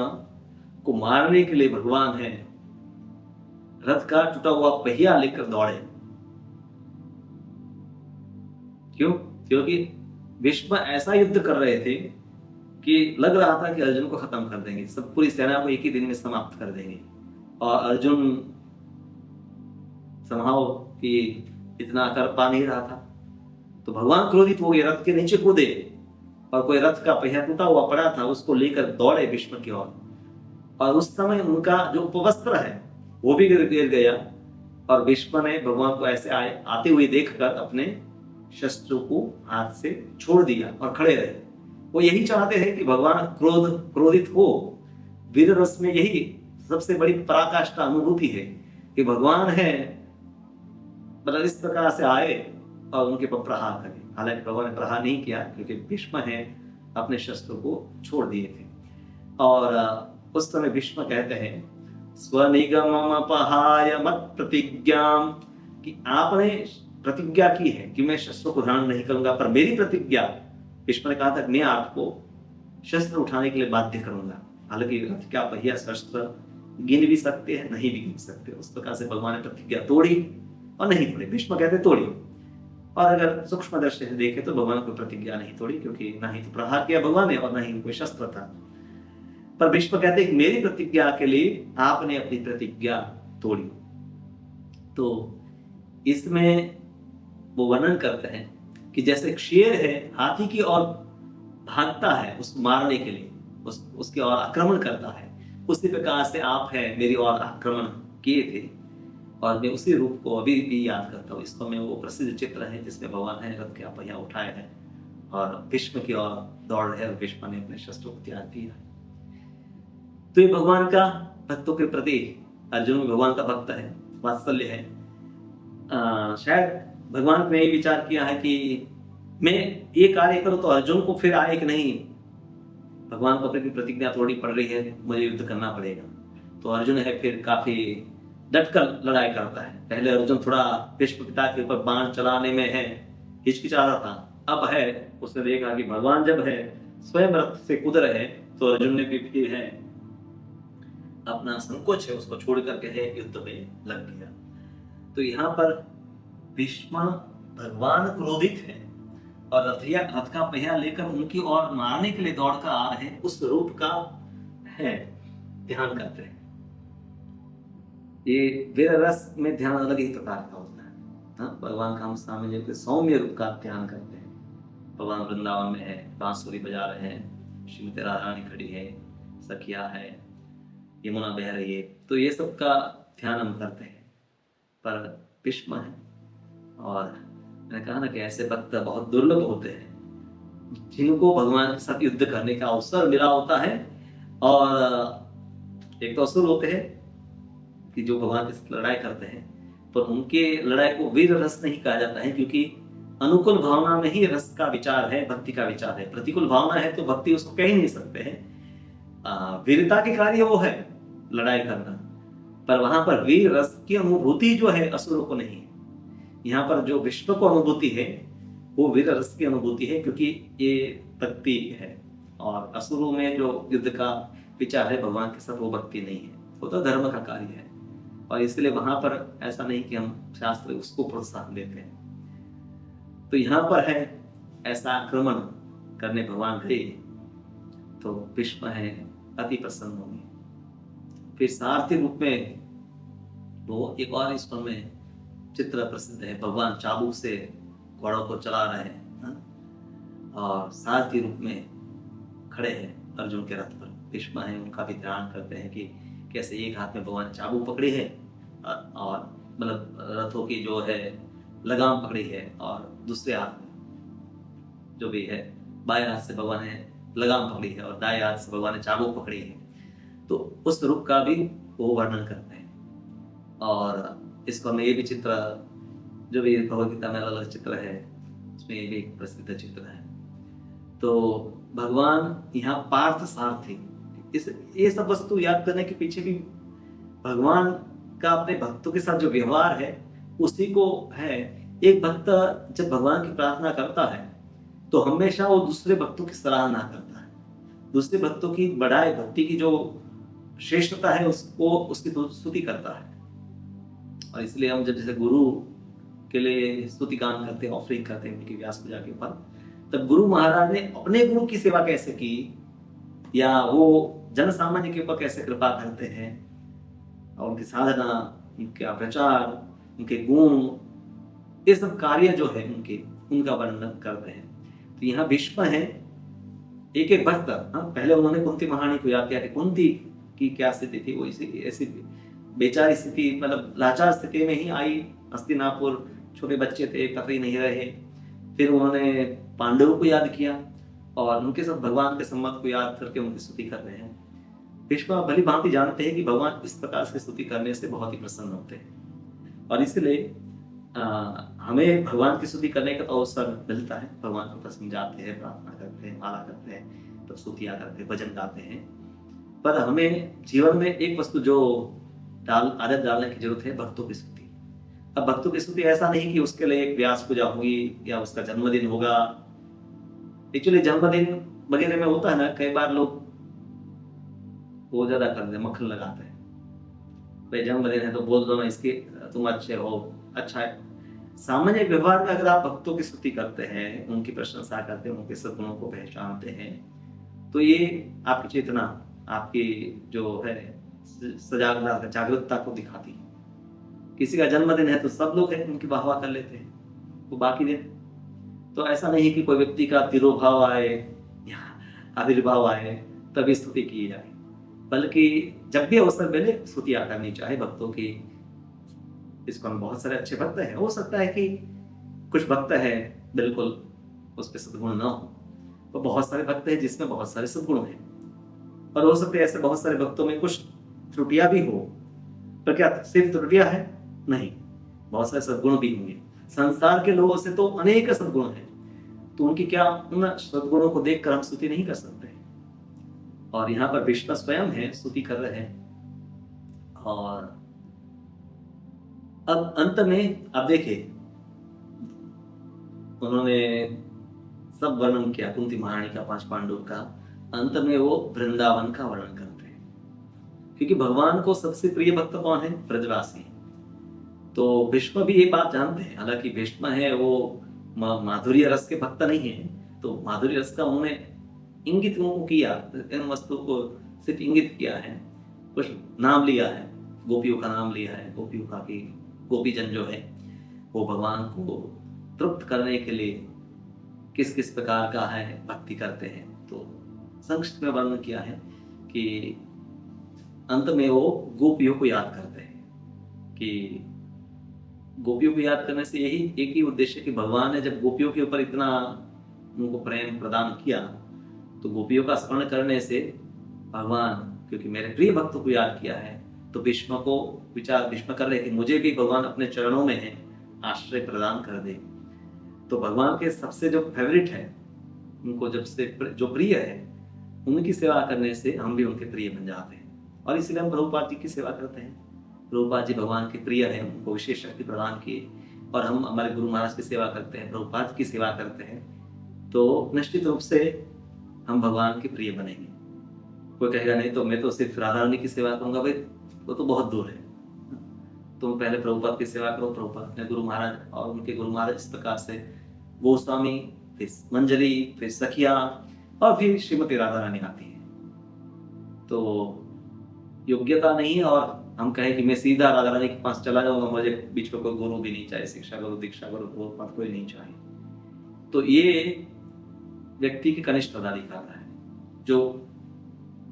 को मारने के लिए भगवान है रथ का टूटा हुआ पहिया लेकर दौड़े। क्यों? क्योंकि भीष्म ऐसा युद्ध कर रहे थे कि लग रहा था कि अर्जुन को खत्म कर देंगे, सब पूरी सेना को एक ही दिन में समाप्त कर देंगे। और अर्जुन संभाव कि इतना कर पा नहीं रहा था, तो भगवान क्रोधित हो गए, रथ के नीचे कूदे और कोई रथ का पहिया टूटा हुआ पड़ा था उसको लेकर दौड़े भीष्म की ओर। और उस समय उनका जो उपवस्त्र है वो भी गिर गया, और भीष्म ने भगवान को ऐसे आते हुए देखकर अपने शस्त्र को हाथ से छोड़ दिया और खड़े रहे। वो यही चाहते हैं कि भगवान क्रोधित हो। वीर रस में यही सबसे बड़ी पराकाष्ठा अनुभूति है कि भगवान है, मतलब इस प्रकार से आए और उनके पर प्रहार करे। हालांकि भगवान ने प्रहार नहीं किया क्योंकि भीष्म है अपने शस्त्रों को छोड़ दिए थे। और उस समय भीष्म कहते हैं स्वनिगमम अपहाय मत प्रतिज्ञाम, कि आपने प्रतिज्ञा की है कि मैं शस्त्रों को धारण नहीं करूंगा, पर मेरी प्रतिज्ञा, भीष्म ने कहा था मैं आपको शस्त्र उठाने के लिए बाध्य करूंगा। हालांकि रथ का पहिया शस्त्र गिन भी सकते हैं, नहीं भी गिन सकते। उस प्रकार से भगवान ने प्रतिज्ञा तोड़ी और नहीं तोड़ी। भीष्म कहते तोड़ी, और अगर सूक्ष्म दृष्टि से देखें तो भगवान को प्रतिज्ञा नहीं तोड़ी, क्योंकि ना ही तो प्रहार किया भगवान ने और ना ही कोई शस्त्र था। पर भीष्म कहते हैं मेरी प्रतिज्ञा के लिए आपने अपनी प्रतिज्ञा तोड़ी। तो इसमें वो वर्णन करते हैं कि जैसे शेर है हाथी की ओर भागता है उसको मारने के लिए, उसकी ओर आक्रमण करता है, उसी प्रकार से आप है मेरी ओर आक्रमण किए थे, और मैं उसी रूप को अभी भी याद करता हूँ। इसको में वो प्रसिद्ध चित्र है जिसमें भगवान है रथ का पहिया उठाए हैं और भीष्म की ओर दौड़ रहे हैं और भीष्म ने अपने शस्त्रों को त्याग दिया। तो ये भगवान का भक्तों के प्रति, अर्जुन भगवान का भक्त है, वात्सल्य है। शायद भगवान ने ये विचार किया है कि मैं ये कार्य करूं तो अर्जुन को फिर आए कि नहीं, भगवान को अपनी प्रतिज्ञा तोड़नी पड़ रही है, मुझे युद्ध करना पड़ेगा। तो अर्जुन है फिर काफी डटकर लड़ाई करता है। पहले अर्जुन थोड़ा भीष्म पिता के ऊपर बाण चलाने में है हिचकिचा रहा था, अब है उसने देखा कि भगवान जब है स्वयं रथ से कूद रहे, तो अर्जुन ने भी फिर है अपना संकोच है उसको छोड़ करके है युद्ध में लग गया। तो यहाँ पर भीष्म भगवान क्रोधित है और रथ का पहिया लेकर उनकी ओर मारने के लिए दौड़ कर आ रहे हैं, उस रूप का है ध्यान करते हैं। ये वीर रस में ध्यान अलग ही प्रकार का होता है। हाँ, भगवान का हम सामने जो सौम्य रूप का ध्यान करते हैं। भगवान वृंदावन में है, बांसुरी बजा रहे हैं, श्रीमती राधा रानी खड़ी है, सखिया है, यमुना बह रही है, तो ये सब का ध्यान हम करते हैं। पर भीष्म है, और मैंने कहा ना कि ऐसे भक्त बहुत दुर्लभ होते हैं जिनको भगवान के साथ युद्ध करने का अवसर मिला होता है। और एक तो असुर होते हैं कि जो भगवान के साथ लड़ाई करते हैं, पर उनके लड़ाई को वीर रस नहीं कहा जाता है, क्योंकि अनुकूल भावना में ही रस का विचार है, भक्ति का विचार है। प्रतिकूल भावना है तो भक्ति उसको कह ही नहीं सकते हैं। वीरता के कार्य वो है लड़ाई करना, पर वहां पर वीर रस की अनुभूति जो है असुरों को नहीं है। यहाँ पर जो विष्णु को अनुभूति है वो वीर रस की अनुभूति है, क्योंकि ये भक्ति है। और असुरों में जो युद्ध का विचार है भगवान के साथ, वो भक्ति नहीं है, वो तो धर्म का कार्य है। और इसलिए वहां पर ऐसा नहीं कि हम शास्त्र उसको प्रोत्साहन देते हैं। तो यहाँ पर है ऐसा आक्रमण करने भगवान गए तो भीष्म है अति प्रसन्न होंगे। फिर सारथी रूप में वो एक और इसमें में चित्र प्रसिद्ध है, भगवान चाबुक से घोड़ों को चला रहे हैं और सारथी रूप में खड़े हैं अर्जुन के रथ पर। भीष्म है उनका भी ध्यान करते हैं कि कैसे एक हाथ में भगवान चाबुक पकड़ी है और मतलब रथों की जो है लगाम पकड़ी है, और दूसरे हाथ में जो भी है बाएं हाथ से भगवान ने लगाम पकड़ी है और दाएं हाथ से भगवान ने चाबुक पकड़ी है। तो उस रूप का भी वो वर्णन करते हैं। और इसको में ये भी चित्र जो भी भगवद गीता में अलग चित्र है, उसमें ये भी एक प्रसिद्ध चित्र है। तो भगवान यहाँ पार्थ सारथी, ये सब वस्तु याद करने के पीछे भी भगवान का अपने भक्तों के साथ जो व्यवहार है उसी को है। एक भक्त जब भगवान की प्रार्थना करता है तो हमेशा वो दूसरे भक्तों की सराहना करता है, दूसरे भक्तों की बढ़ाई, भक्ति की जो श्रेष्ठता है उसको उसकी स्तुति करता है। और इसलिए हम जब जैसे गुरु के लिए स्तुति गान करते हैं, ऑफरिंग करते हैं उनकी व्यास पूजा के ऊपर, तब गुरु महाराज ने अपने गुरु की सेवा कैसे की, या वो जन सामान्य के ऊपर कैसे कृपा करते हैं, और उनकी साधना, उनका प्रचार, उनके गुण, ये सब कार्य जो है उनका वर्णन करते हैं। तो यहाँ भीष्म है एक एक भक्त। पहले उन्होंने कुंती महारानी को याद किया कि कुंती की क्या स्थिति थी, वो इसी ऐसी बेचारी स्थिति, मतलब लाचार स्थिति में ही आई। हस्तिनापुर, छोटे बच्चे थे, पकड़ ही नहीं रहे। फिर उन्होंने पांडवों को याद किया और उनके साथ भगवान के सम्मत को याद करके उनकी स्तुति कर रहे हैं। भीष्म भली भांति जानते हैं कि भगवान इस प्रकार से स्तुति करने से बहुत ही प्रसन्न होते हैं, और इसलिए हमें भगवान की स्तुति करने का तो अवसर मिलता है। भगवान को प्रसन्न जाते हैं, प्रार्थना करते हैं, माला करते हैं, तो स्तुतियाँ करते हैं, भजन गाते हैं। पर हमें जीवन में एक वस्तु जो आदत डालने की जरूरत है, भक्तों की स्तुति। अब भक्तों की स्तुति ऐसा नहीं कि उसके लिए एक व्यास पूजा हुई या उसका जन्मदिन होगा। एक्चुअली जन्मदिन वगैरह में होता है ना, कई बार लोग वो ज्यादा करते हैं, मक्खन लगाते हैं, भाई जन्मदिन है तो बोल दो ना इसकी, तुम अच्छे हो, अच्छा है। सामान्य व्यवहार में अगर आप भक्तों की स्तुति करते हैं, उनकी प्रशंसा करते हैं, उनके सद्गुणों को पहचानते हैं, तो ये आपकी चेतना, आपकी जो है जागरूकता को दिखाती है। किसी का जन्मदिन है तो सब लोग हैं उनकी वाहवाह कर लेते हैं, वो बाकी दिन तो ऐसा नहीं कि कोई व्यक्ति का तिरोभाव आए या आविर्भाव आए तभी स्तुति की जाए, बल्कि जब भी अवसर मिले स्तुतियां करनी चाहे भक्तों की। इसको हम बहुत सारे अच्छे भक्त हैं, हो सकता है कि कुछ भक्त है बिल्कुल उस पर सद्गुण ना हो, तो बहुत सारे भक्त हैं जिसमें बहुत सारे सद्गुण हैं, और हो सकते हैं ऐसे बहुत सारे भक्तों में कुछ त्रुटियां भी हो। पर क्या सिर्फ त्रुटियां है? नहीं, बहुत सारे सद्गुण भी होंगे। संसार के लोगों से तो अनेक सद्गुण हैं, तो उनकी क्या उन सद्गुणों को देखकर हम स्तुति नहीं कर सकते? और यहाँ पर विष्णु स्वयं है, स्तुति कर रहे हैं। और अब अंत में आप देखिए, उन्होंने सब वर्णन किया कुंती महारानी का, 5 पांडवों का। अंत में वो वृंदावन का वर्णन करते हैं, क्योंकि भगवान को सबसे प्रिय भक्त कौन है? ब्रजवासी। तो भीष्म भी ये बात जानते हैं, हालांकि भीष्म है वो माधुर्य रस के भक्त नहीं है, तो माधुर्य रस का उन्होंने इंगित उनको किया, इन वस्तु को सिर्फ इंगित किया है, कुछ नाम लिया है, गोपियों का नाम लिया है, गोपियों का कि गोपीजन जो है वो भगवान को तृप्त करने के लिए किस किस प्रकार का है भक्ति करते हैं। तो संक्षिप्त में वर्णन किया है कि अंत में वो गोपियों को याद करते हैं, कि गोपियों को याद करने से यही एक ही उद्देश्य कि भगवान ने जब गोपियों के ऊपर इतना उनको प्रेम प्रदान किया, तो गोपियों का स्मरण करने से भगवान, क्योंकि मेरे प्रिय भक्तों को याद किया है, तो भीष्म को विचार भीष्म कर रहे कि मुझे भी भगवान अपने चरणों में है, आश्रय प्रदान कर दे। तो भगवान के सबसे जो फेवरेट है, उनको जब से जो प्रिय है, उनकी सेवा करने से हम भी उनके प्रिय बन जाते हैं। और इसलिए हम प्रभुपाद जी की सेवा करते हैं। प्रभुपाद जी भगवान के प्रिय हैं, उनको विशेष शक्ति प्रदान किए, और हम हमारे गुरु महाराज की सेवा करते हैं, प्रभुपाद की सेवा करते हैं, तो निश्चित रूप से हम भगवान के प्रिय बनेंगे। कोई कहेगा नहीं तो मैं तो सिर्फ राधा रानी की सेवा करूंगा, भाई वो तो बहुत दूर है। तुम पहले प्रभुपाद की सेवा करो, प्रभुपाद अपने गुरु महाराज और उनके गुरु महाराज इस प्रकार से गोस्वामी, फिर मंजरी, फिर सखिया, और फिर श्रीमती राधा रानी आती है। तो योग्यता नहीं है और हम कहें कि मैं सीधा राधा रानी के पास चला जाऊंगा, मुझे बीच में कोई गुरु भी नहीं चाहिए, शिक्षा गुरु, दीक्षा गुरु, प्रभुपाद कोई नहीं चाहिए, तो ये व्यक्ति की कनिष्ठता दिखाता है। जो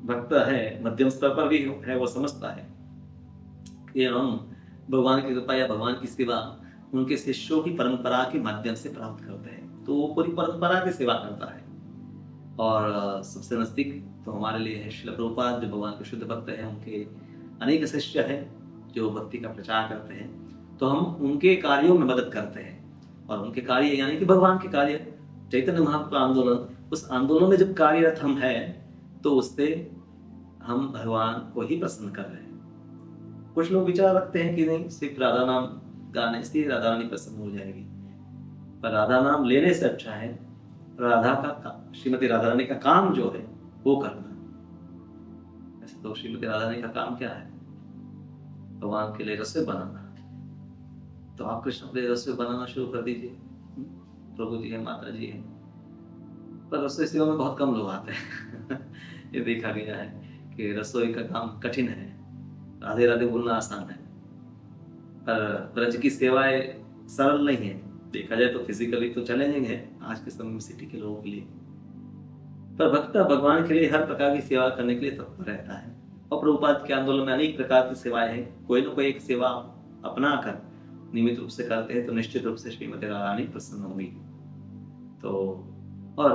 भक्त है, मध्यम स्तर पर भी है, वो समझता है कि हम भगवान की कृपा या भगवान की सेवा उनके शिष्यों की परंपरा के माध्यम से प्राप्त करते हैं, तो वो पूरी परंपरा की सेवा करता है। और सबसे नजदीक तो हमारे लिए है श्रील प्रभुपाद, जो भगवान के शुद्ध भक्त हैं, उनके अनेक शिष्य हैं जो भक्ति का प्रचार करते हैं, तो हम उनके कार्यों में मदद करते हैं। और उनके कार्य यानी कि भगवान के कार्य, चैतन्य महाप्रभु आंदोलन, उस आंदोलन में जब कार्यरत हम हैं, तो उससे हम भगवान को ही प्रसन्न कर रहे हैं। कुछ लोग विचार रखते हैं कि नहीं, सिर्फ राधा नाम गाने से राधा रानी प्रसन्न हो जाएगी, पर राधा नाम लेने से अच्छा है राधा का, श्रीमती राधा रानी का काम जो है वो करना। ऐसे तो श्रीमती राधा रानी का काम क्या है? भगवान के लिए रसोई बनाना। तो आप कृष्ण के लिए रसोई बनाना शुरू कर दीजिए। प्रभु जी है, माता जी है, पर रसोई सेवा में बहुत कम लोग आते हैं। ये देखा गया है कि रसोई का काम कठिन है, राधे राधे बोलना आसान है, पर ब्रज की सेवाएं सरल नहीं है। देखा जाए तो फिजिकली तो चैलेंजिंग है आज के समय में सिटी के लोगों के लिए, पर भक्त भगवान के लिए हर प्रकार की सेवा करने के लिए तत्पर रहता है। और प्रभुपाद के आंदोलन में अनेक प्रकार की सेवाएं हैं। कोई ना कोई एक सेवा अपना कर नियमित रूप से करते हैं तो निश्चित रूप से श्रीमती राधा रानी प्रसन्न होंगी। तो और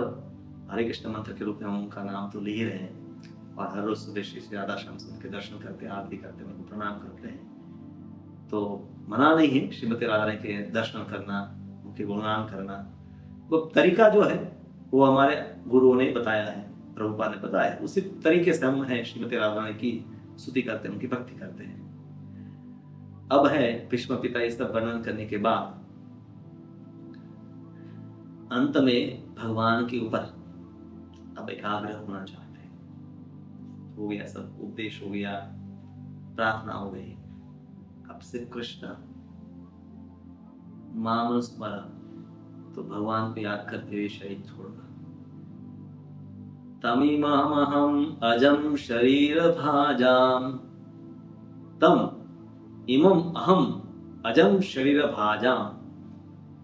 हरे कृष्ण मंत्र के रूप में हम उनका नाम तो ले ही रहे हैं और हर रोज सुबह श्री श्री राधा श्याम सुंदर के दर्शन करते हैं, आरती करते हैं, उनको प्रणाम करते हैं। तो मना नहीं है श्रीमती राधा रानी के दर्शन करना, उनके गुणगान करना। वो तरीका जो है वो हमारे गुरुओं ने बताया है, प्रभुपाद ने बताया, उसी तरीके से हम है श्रीमती राधा रानी की स्तुति करते हैं, उनकी भक्ति करते हैं। अब है भीष्म पिता ये सब वर्णन करने के बाद अंत में भगवान के ऊपर अब एकाग्र होना चाहते हैं। हो गया सब, उपदेश हो गया, प्रार्थना हो गई। अब से कृष्ण माम स्मर, तो भगवान को याद करते हुए शरीर छोड़ना। तमिमहम अजम शरीर भाजाम, तम इमम अहम अजम शरीर भाजाम।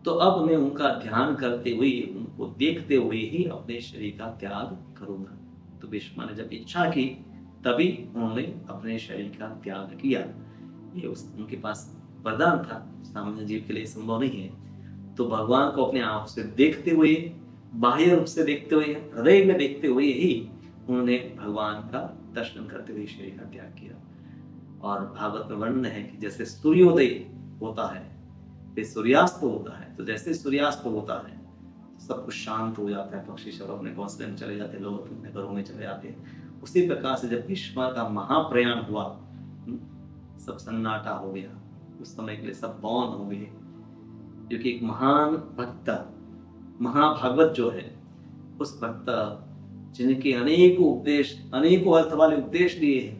तो अब मैं उनका ध्यान करते हुए, उनको देखते हुए ही अपने शरीर का त्याग करूंगा। तो भीष्म ने जब इच्छा की तभी उन्होंने अपने शरीर का त्याग किया। ये उनके पास वरदान था, सामान्य जीव के लिए संभव नहीं है। तो भगवान को अपने आंख से देखते हुए, बाह्य रूप से देखते हुए, हृदय में देखते हुए ही उन्होंने भगवान का दर्शन करते हुए शरीर का त्याग किया। और भागवत में वर्णन है कि जैसे सूर्योदय होता है फिर सूर्यास्त होता है, तो जैसे सूर्यास्त होता है तो सब कुछ शांत हो जाता है, पक्षी सब अपने घोंसले में चले जाते हैं, लोग अपने घरों में चले जाते हैं। उसी प्रकार से जब भीष्म का महाप्रयाण हुआ, सब सन्नाटा हो गया, उस समय के लिए सब मौन हो गए, क्योंकि एक महान भक्त, महाभागवत जो है उस भक्त जिनके अनेकों उपदेश, अनेकों अर्थ वाले उपदेश दिए हैं,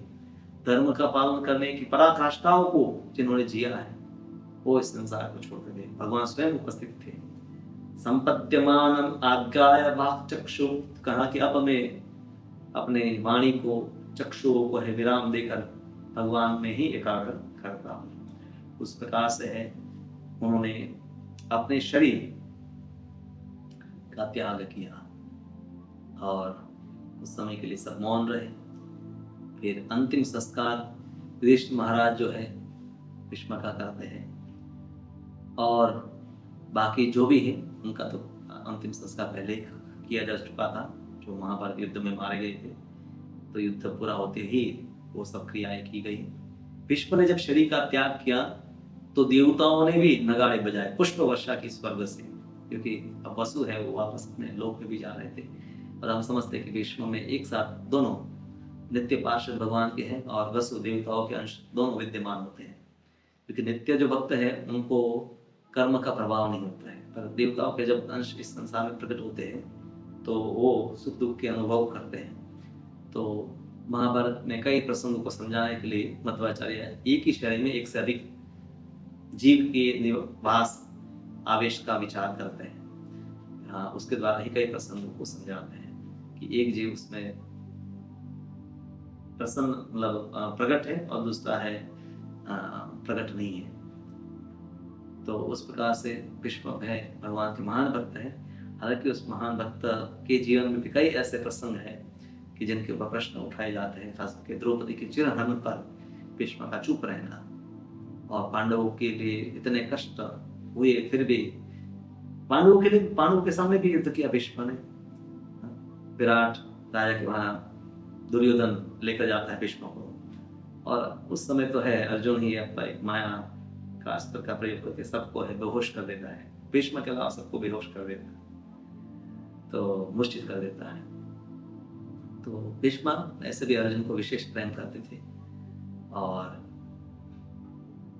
धर्म का पालन करने की पराकाष्ठाओं को जिन्होंने जिया है, वो इस संसार को छोड़ गए। भगवान स्वयं उपस्थित थे। संपद्यमानम आज्ञाय वाक् चक्षु, कहा कि अब मैं अपने वाणी को, चक्षु को है विराम देकर भगवान में ही एकाग्र करता हूँ। उस प्रकार से है उन्होंने अपने शरीर का त्याग किया और उस समय के लिए सब मौन रहे। फिर अंतिम संस्कार युधिष्ठिर महाराज जो है भीष्म का करते हैं और बाकी जो भी है उनका तो अंतिम संस्कार पहले किया जा चुका था, जो महाभारत युद्ध में मारे गए थे। तो युद्ध पूरा होते ही वो सब क्रियाएं की गई। भीष्म ने जब शरीर का त्याग किया तो देवताओं ने भी नगाड़े बजाए, पुष्प वर्षा की स्वर्ग से, क्योंकि अब वसु है वो वापस अपने लोक में भी जा रहे थे। और हम समझते हैं कि भीष्म में एक साथ दोनों नित्य पार्षद भगवान के हैं और वसु देवताओं के अंश दोनों विद्यमान होते हैं, क्योंकि नित्य जो भक्त है उनको कर्म का प्रभाव नहीं होता है, पर देवताओं के जब अंश इस संसार में प्रकट होते हैं तो वो सुख दुख के अनुभव करते हैं। तो महाभारत में कई प्रसंगों को समझाने के लिए मध्वाचार्य एक ही शरीर में एक से अधिक जीव के निवास आवेश का विचार करते हैं। हाँ, उसके द्वारा ही कई प्रसंगों को समझाते हैं कि एक जीव उसमें प्रसन्न मतलब प्रकट है और दूसरा है प्रकट नहीं है। तो उस प्रकार से भीष्म है भगवान के महान भक्त है। हालांकि उस महान भक्त के जीवन में भी कई ऐसे प्रसंग हैं कि जिनके ऊपर प्रश्न उठाए जाते हैं, खास करके द्रौपदी के चिरहरण पर भीष्म का चुप रहना, और पांडवों के लिए इतने कष्ट हुए फिर भी पांडवों के लिए, पांडवों के सामने भी युद्ध किया भीष्म ने। विराट राजा के वहां दुर्योधन लेकर जाता है भीष्म को, और उस समय तो है अर्जुन ही अपना एक माया का अस्त्र का प्रयोग करके सबको है बेहोश कर देता है, भीष्म के अलावा सबको बेहोश कर देता है, तो मूर्छित कर देता है। तो भीष्म ऐसे भी अर्जुन को विशेष प्रेम करते थे। और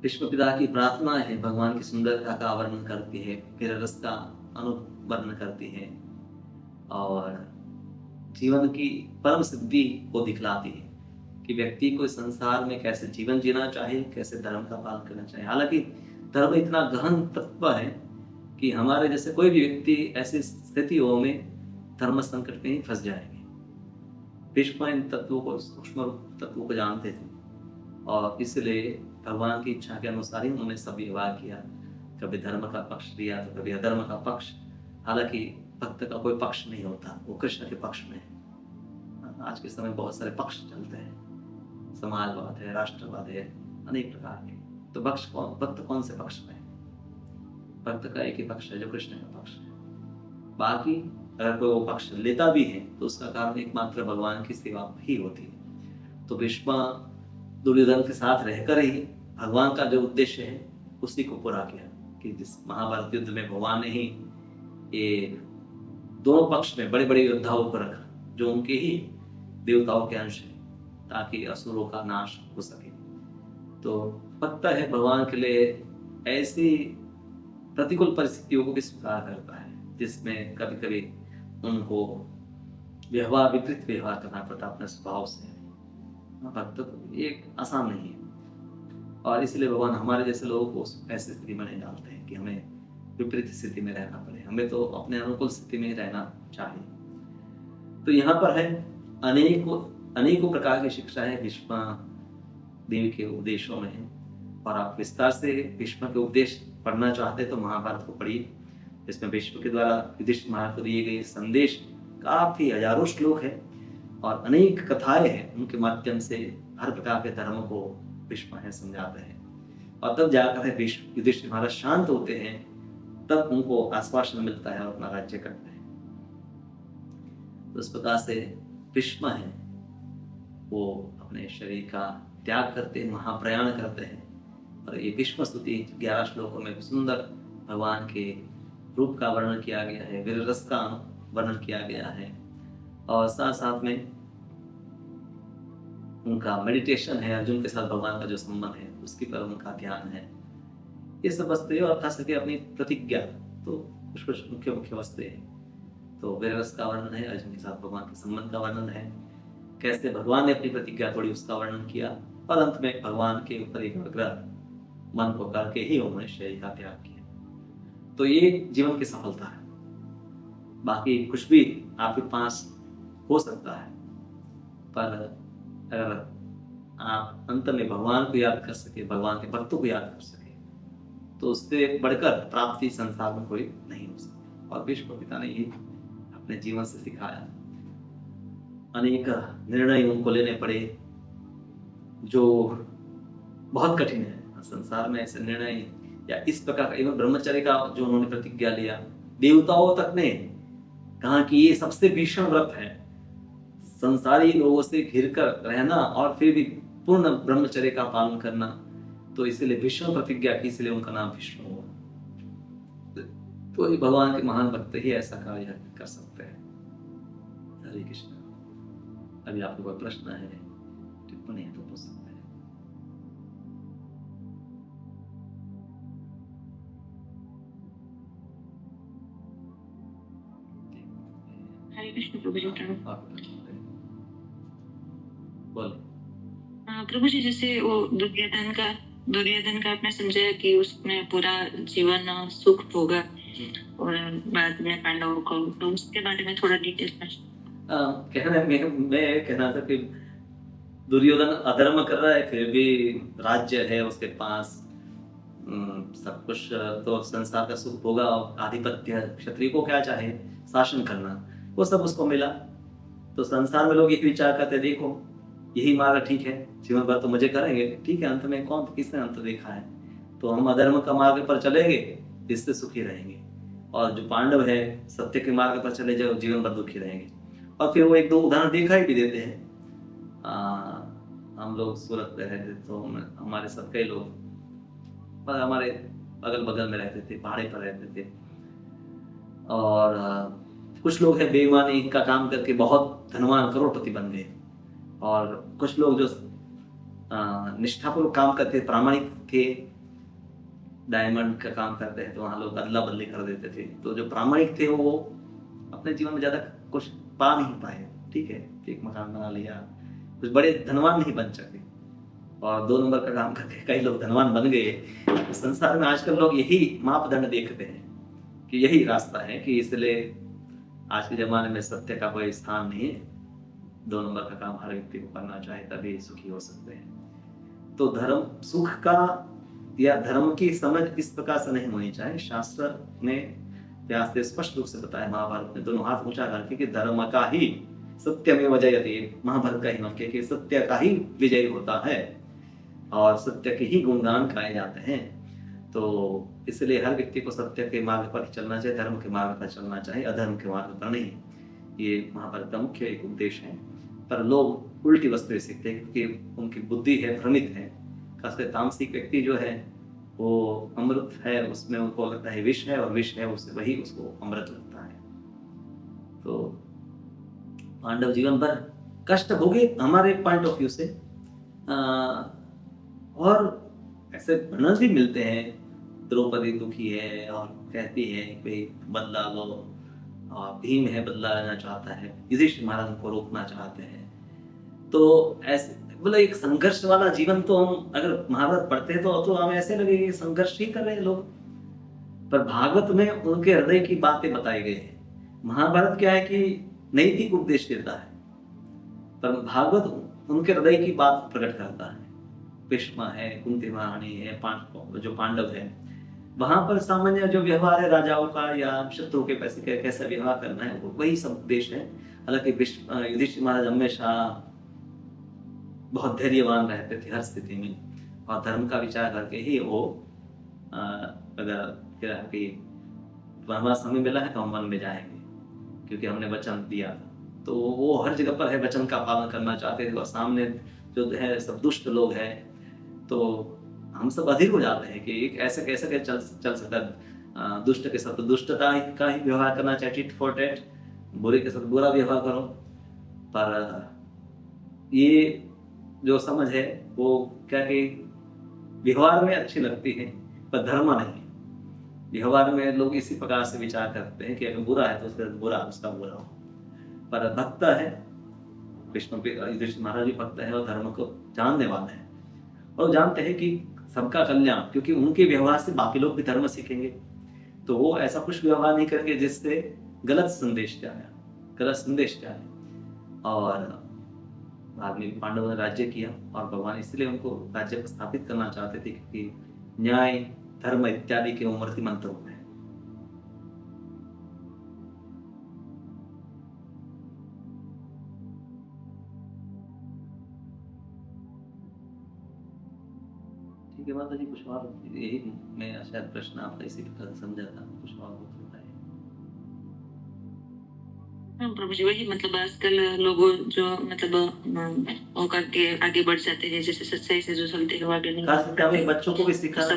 भीष्म पिता की प्रार्थना है भगवान की सुंदरता का वर्णन करती है, फिर रस का अनुवर्णन करती है और जीवन की परम सिद्धि को दिखलाती है कि व्यक्ति को इस संसार में कैसे जीवन जीना चाहिए, कैसे धर्म का पालन करना चाहिए। हालांकि धर्म इतना गहन तत्व है कि हमारे जैसे कोई भी व्यक्ति ऐसी स्थितियों में धर्म संकट में ही फंस जाएंगे। भीष्म इन तत्वों को, सूक्ष्म तत्वों को जानते थे और इसलिए भगवान की इच्छा के अनुसार ही उन्होंने सब व्यवहार किया। कभी धर्म का पक्ष लिया तो कभी अधर्म का पक्ष। हालांकि भक्त का कोई पक्ष नहीं होता, वो कृष्ण के पक्ष में है। आज के समय बहुत सारे पक्ष चलते हैं, समाजवाद है, राष्ट्रवाद है, अनेक प्रकार के। तो भक्त कौन से पक्ष में है? भक्त का एक ही पक्ष है जो कृष्ण का पक्ष है। बाकी अगर कोई वो पक्ष लेता भी है तो उसका कारण एकमात्र भगवान की सेवा ही होती है। तो भीष्म दुर्योधन के साथ रहकर ही भगवान का जो उद्देश्य है उसी को पूरा किया, कि जिस महाभारत युद्ध में भगवान ने ही ये दोनों पक्ष में बड़े बड़े योद्धाओं को रखा जो उनके ही देवताओं के अंश है, ताकि असुरों का नाश हो सके। तो भक्त है भगवान के लिए ऐसी प्रतिकूल परिस्थितियों को भी स्वीकार करता है जिसमें कभी कभी उनको विपरीत व्यवहार करना पड़ता अपने स्वभाव से। भक्त को ये आसान नहीं है, और इसलिए भगवान हमारे जैसे लोगों को ऐसी स्थिति में नहीं डालते हैं कि हमें विपरीत स्थिति में रहना पड़े। हमें तो अपने अनुकूल स्थिति में रहना चाहिए। तो यहाँ पर है अनेकों प्रकार की शिक्षा है भीष्म देवी के उपदेशों में है। और आप विस्तार से भीष्म के उपदेश पढ़ना चाहते तो महाभारत को पढ़िए, जिसमें भीष्म के द्वारा युधिष्ठिर महाराज को दिए गए संदेश काफी हजारों श्लोक है और अनेक कथाएं हैं। उनके माध्यम से हर प्रकार के धर्म को भीष्म है समझाते हैं, और तब जाकर है युधिष्ठिर महाराज शांत होते हैं, तब उनको आश्वासन मिलता है और अपना राज्य करते हैं। तो इस प्रकार से भीष्म है वो अपने शरीर का त्याग करते हैं, महाप्रयाण करते हैं। और ये भीष्म स्तुति 11 श्लोकों में सुंदर भगवान के रूप का वर्णन किया गया है, वीर रस का वर्णन किया गया है, और साथ साथ में उनका मेडिटेशन है, अर्जुन के साथ भगवान का जो संबंध है उसके पर उनका ध्यान है। ये सब वस्तुएं और खास करके अपनी प्रतिज्ञा, तो कुछ मुख्य वस्तुएं हैं। तो वीर रस का वर्णन है, अर्जुन के साथ भगवान के संबंध का वर्णन है, कैसे भगवान ने अपनी प्रतिज्ञा तोड़ी उसका वर्णन किया, और अंत में भगवान के ऊपर एकाग्र मन को करके ही उन्होंने शरीर का त्याग किया। तो ये जीवन की सफलता है। बाकी कुछ भी आपके पास हो सकता है, पर अगर आप अंत में भगवान को याद कर सके, भगवान के भक्तों को याद कर सके, तो उससे बढ़कर प्राप्ति संसार में कोई नहीं हो सकती। और भीष्म पिता ने ये अपने जीवन से सिखाया। अनेक निर्णय उनको लेने पड़े जो बहुत कठिन है संसार में। ऐसे निर्णय या इस प्रकार का, एवं ब्रह्मचर्य का जो उन्होंने प्रतिज्ञा लिया, देवताओं तक ने कहा कि ये सबसे भीषण व्रत है, संसारी लोगों से घिर कर रहना और फिर भी पूर्ण ब्रह्मचर्य का पालन करना। तो इसीलिए भीष्म प्रतिज्ञा की, इसलिए उनका नाम भीष्म हुआ। तो भगवान के महान भक्त ही ऐसा कार्य कर सकते हैं। हरे कृष्ण। अभी आपको कोई प्रश्न है, टिप्पणी है तो पूछ सकते हैं। हरे कृष्ण प्रभु जी। बोल। प्रभु जी, जैसे वो दुर्योधन का आपने समझाया कि उसमें पूरा जीवन सुख होगा और बाद में पांडवों को, तो उसके बारे में थोड़ा डिटेल मैं कहना था कि दुर्योधन अधर्म कर रहा है, फिर भी राज्य है उसके पास, सब कुछ, तो संसार का सुख होगा, आधिपत्य, क्षत्रिय को क्या चाहे, शासन करना, वो सब उसको मिला। तो संसार में लोग ये विचार करते, देखो यही मार्ग ठीक है, जीवन भर तो मजे करेंगे, ठीक है, अंत में किसने अंत देखा है, तो हम अधर्म का मार्ग पर चलेंगे, इससे सुखी रहेंगे, और जो पांडव है सत्य के मार्ग पर चले जाओ, जीवन भर दुखी रहेंगे। और फिर वो एक दो उदाहरण दिखाई भी देते हैं। हम लोग सूरत में रहते तो हमारे सब कई लोग हमारे अगल बगल में रहते थे, पहाड़ी पर रहते थे, और कुछ लोग हैं बेईमानी का काम करके बहुत धनवान करोड़पति बन गए, और कुछ लोग जो निष्ठापूर्वक काम करते, प्रामाणिक थे, डायमंड का काम करते हैं तो वहाँ लोग अदला बदली कर देते थे। तो जो प्रामाणिक थे वो अपने जीवन में ज्यादा कुछ पा नहीं पाए, ठीक है, एक मकान बना लिया, कुछ बड़े धनवान नहीं बन सके, और 2 नंबर का काम करके कई लोग धनवान बन गए। तो संसार में आजकल लोग यही मापदंड देखते हैं कि यही रास्ता है, कि इसलिए आज के जमाने में सत्य का कोई स्थान नहीं है, 2 नंबर का काम हर व्यक्ति को करना चाहे तभी सुखी हो सकते हैं। तो धर्म सुख का या धर्म की समझ इस प्रकार से नहीं होनी चाहिए। शास्त्र ने व्यास ने स्पष्ट रूप से बताया, महाभारत में दोनों हाथ ऊंचा करके, कि धर्म का ही सत्यमेव जयते, महाभारत का ही वाक्य है कि सत्य का ही विजय होता है और सत्य के ही गुणगान गाए जाते हैं। तो इसलिए हर व्यक्ति को सत्य के मार्ग पर ही चलना चाहिए, धर्म के मार्ग पर चलना चाहिए, अधर्म के मार्ग पर नहीं। ये महाभारत का मुख्य एक उपदेश है। पर लोग उल्टी वस्तुएं सीखते हैं क्योंकि उनकी बुद्धि है, भ्रमित है। खासकर तामसिक व्यक्ति जो है वो अमृत है, उसमें उनको लगता है विष है, और विष है उससे वही उसको अमृत लगता है। तो पांडव जीवन भर कष्ट भोगे हमारे पॉइंट ऑफ व्यू से, और ऐसे वर्णन भी मिलते हैं। द्रौपदी दुखी है और कहती है कि बदला लो, और भीम है बदला लेना चाहता है, युधिष्ठिर महाराज को रोकना चाहते हैं। तो ऐसे बोले एक संघर्ष वाला जीवन, तो हम अगर महाभारत पढ़ते हैं तो हमें ऐसे लगे कि संघर्ष ही कर रहे हैं लोग, पर भागवत में उनके हृदय की बातें बताई गई है। महाभारत क्या है कि नैतिक उपदेश देता है, पर भागवत उनके हृदय की बात प्रकट करता है। भीष्म है, कुंती महारानी है, जो पांडव है, वहां पर सामान्य जो व्यवहार है राजाओं का या शत्रु के पैसे कैसा व्यवहार करना है, वही सब उपदेश है। हालांकि युधिष्ठिर महाराज हमेशा बहुत धैर्यवान रहते थे हर स्थिति में, और धर्म का विचार करके ही वो अगर कि वनवास हमें मिला है तो हम वन में जाएंगे, क्योंकि हमने वचन दिया था। तो वो हर जगह पर है, वचन का पालन करना चाहते थे। और सामने जो है सब दुष्ट लोग हैं, तो हम सब अधीर हो जाते हैं कि एक ऐसे कैसे चल सकता है। दुष्ट के साथ तो दुष्टता का ही व्यवहार करना चाहिए, टिट फॉर टैट, बुरे के साथ बुरा व्यवहार करो। पर ये जो समझ है वो क्या कि व्यवहार में अच्छी लगती है, पर धर्म नहीं। व्यवहार में लोग इसी प्रकार से विचार करते हैं कि अगर बुरा है तो उसका बुरा, उसका बुरा हो। पर भक्त है, कृष्ण युधिष्ठिर महाराज भी भक्त है और धर्म को जानने वाले हैं, और जानते हैं कि सबका कल्याण, क्योंकि उनके व्यवहार से बाकी लोग भी धर्म सीखेंगे। तो वो ऐसा कुछ व्यवहार नहीं करेंगे जिससे गलत संदेश जाए। और बाद में पांडवों ने राज्य किया, और भगवान इसलिए उनको राज्य को स्थापित करना चाहते थे क्योंकि न्याय, धर्म इत्यादि के मूर्ति मंत्र हैं। ठीक है माता जी, कुछ और यही मैं शायद प्रश्न आपका इसी प्रकार समझा था, कुछ और होता है? हाँ प्रभु जी, वही मतलब आजकल लोग जो मतलब वो करके आगे बढ़ जाते हैं, जैसे सच्चाई से जो चलते हैं वो आगे नहीं बढ़ते। बच्चों को भी सिखाना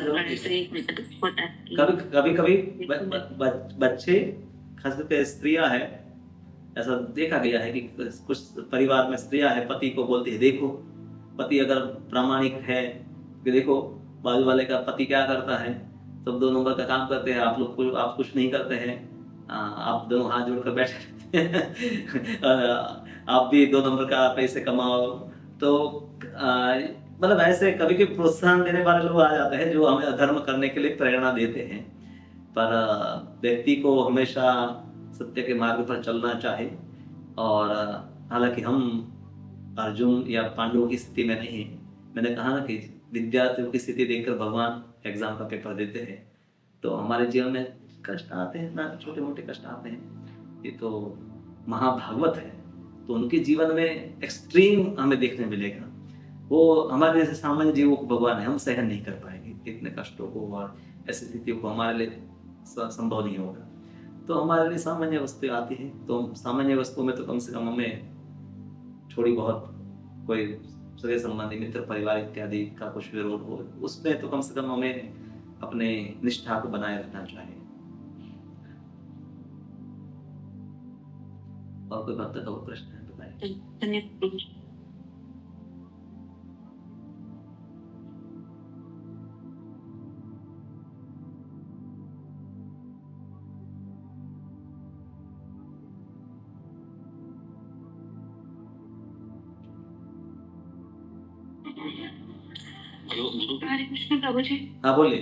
कभी बच्चे, खास करके स्त्रियां है, ऐसा देखा गया है कि कुछ परिवार में स्त्रियां है, पति को बोलती है देखो, पति अगर प्रामाणिक है कि देखो बाजू वाले का पति क्या करता है, सब 2 नंबर का काम करते हैं, आप कुछ नहीं करते हैं, आप दोनों हाथ जोड़कर बैठे आप भी 2 नंबर का पैसे कमाओ। तो मतलब ऐसे कभी कभी प्रोत्साहन देने वाले लोग आ जाते हैं जो हमें अधर्म करने के लिए प्रेरणा देते हैं। पर व्यक्ति को हमेशा सत्य के मार्ग पर चलना चाहे। और हालांकि हम अर्जुन या पांडवों की स्थिति में नहीं, मैंने कहा ना कि विद्यार्थियों की स्थिति देखकर भगवान एग्जाम का पेपर देते हैं। तो हमारे जीवन में कष्ट आते हैं ना, छोटे मोटे कष्ट आते हैं। ये तो महाभागवत है, तो उनके जीवन में एक्सट्रीम हमें देखने मिलेगा। वो हमारे जैसे सामान्य जीवों को भगवान है, हम सहन नहीं कर पाएंगे इतने कष्टों को, और ऐसी स्थितियों को हमारे लिए संभव नहीं होगा। तो हमारे लिए सामान्य वस्तुएं आती है, तो सामान्य वस्तुओं में तो कम से कम हमें थोड़ी बहुत कोई सगे संबंधी, मित्र, परिवार इत्यादि का कुछ विरोध हो, उसमें तो कम से कम हमें अपने निष्ठा को बनाए रखना चाहिए। और कोई भक्त का वो प्रश्न है बताइए। धन्यवाद। हरे कृष्ण प्रभु जी। हाँ बोलिए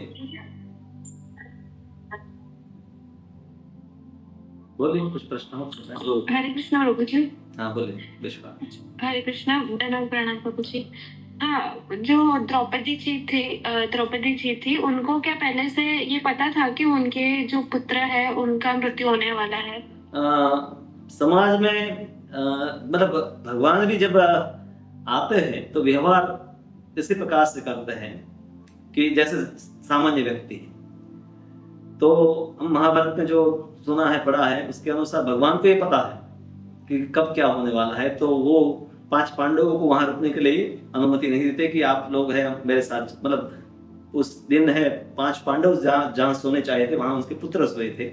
कुछ प्रश्न हो? हरे कृष्ण प्रभु जी। हाँ बोलिए विश्वास। हरे कृष्ण, प्रणाम प्रभु जी। हाँ, जो द्रौपदी जी थी, उनको क्या पहले से ये पता था कि उनके जो पुत्र है उनका मृत्यु होने वाला है? समाज में मतलब भगवान भी जब आते हैं तो व्यवहार इसी प्रकार से करते हैं कि जैसे सामान्य व्यक्ति है। तो हम महाभारत में जो सुना है पढ़ा है उसके अनुसार भगवान को ये पता है कि कब क्या होने वाला है, तो वो 5 पांडवों को वहां रुकने के लिए अनुमति नहीं देते कि आप लोग हैं मेरे साथ। मतलब उस दिन है 5 पांडव जहाँ सोने चाहे थे वहां उनके पुत्र सोए थे,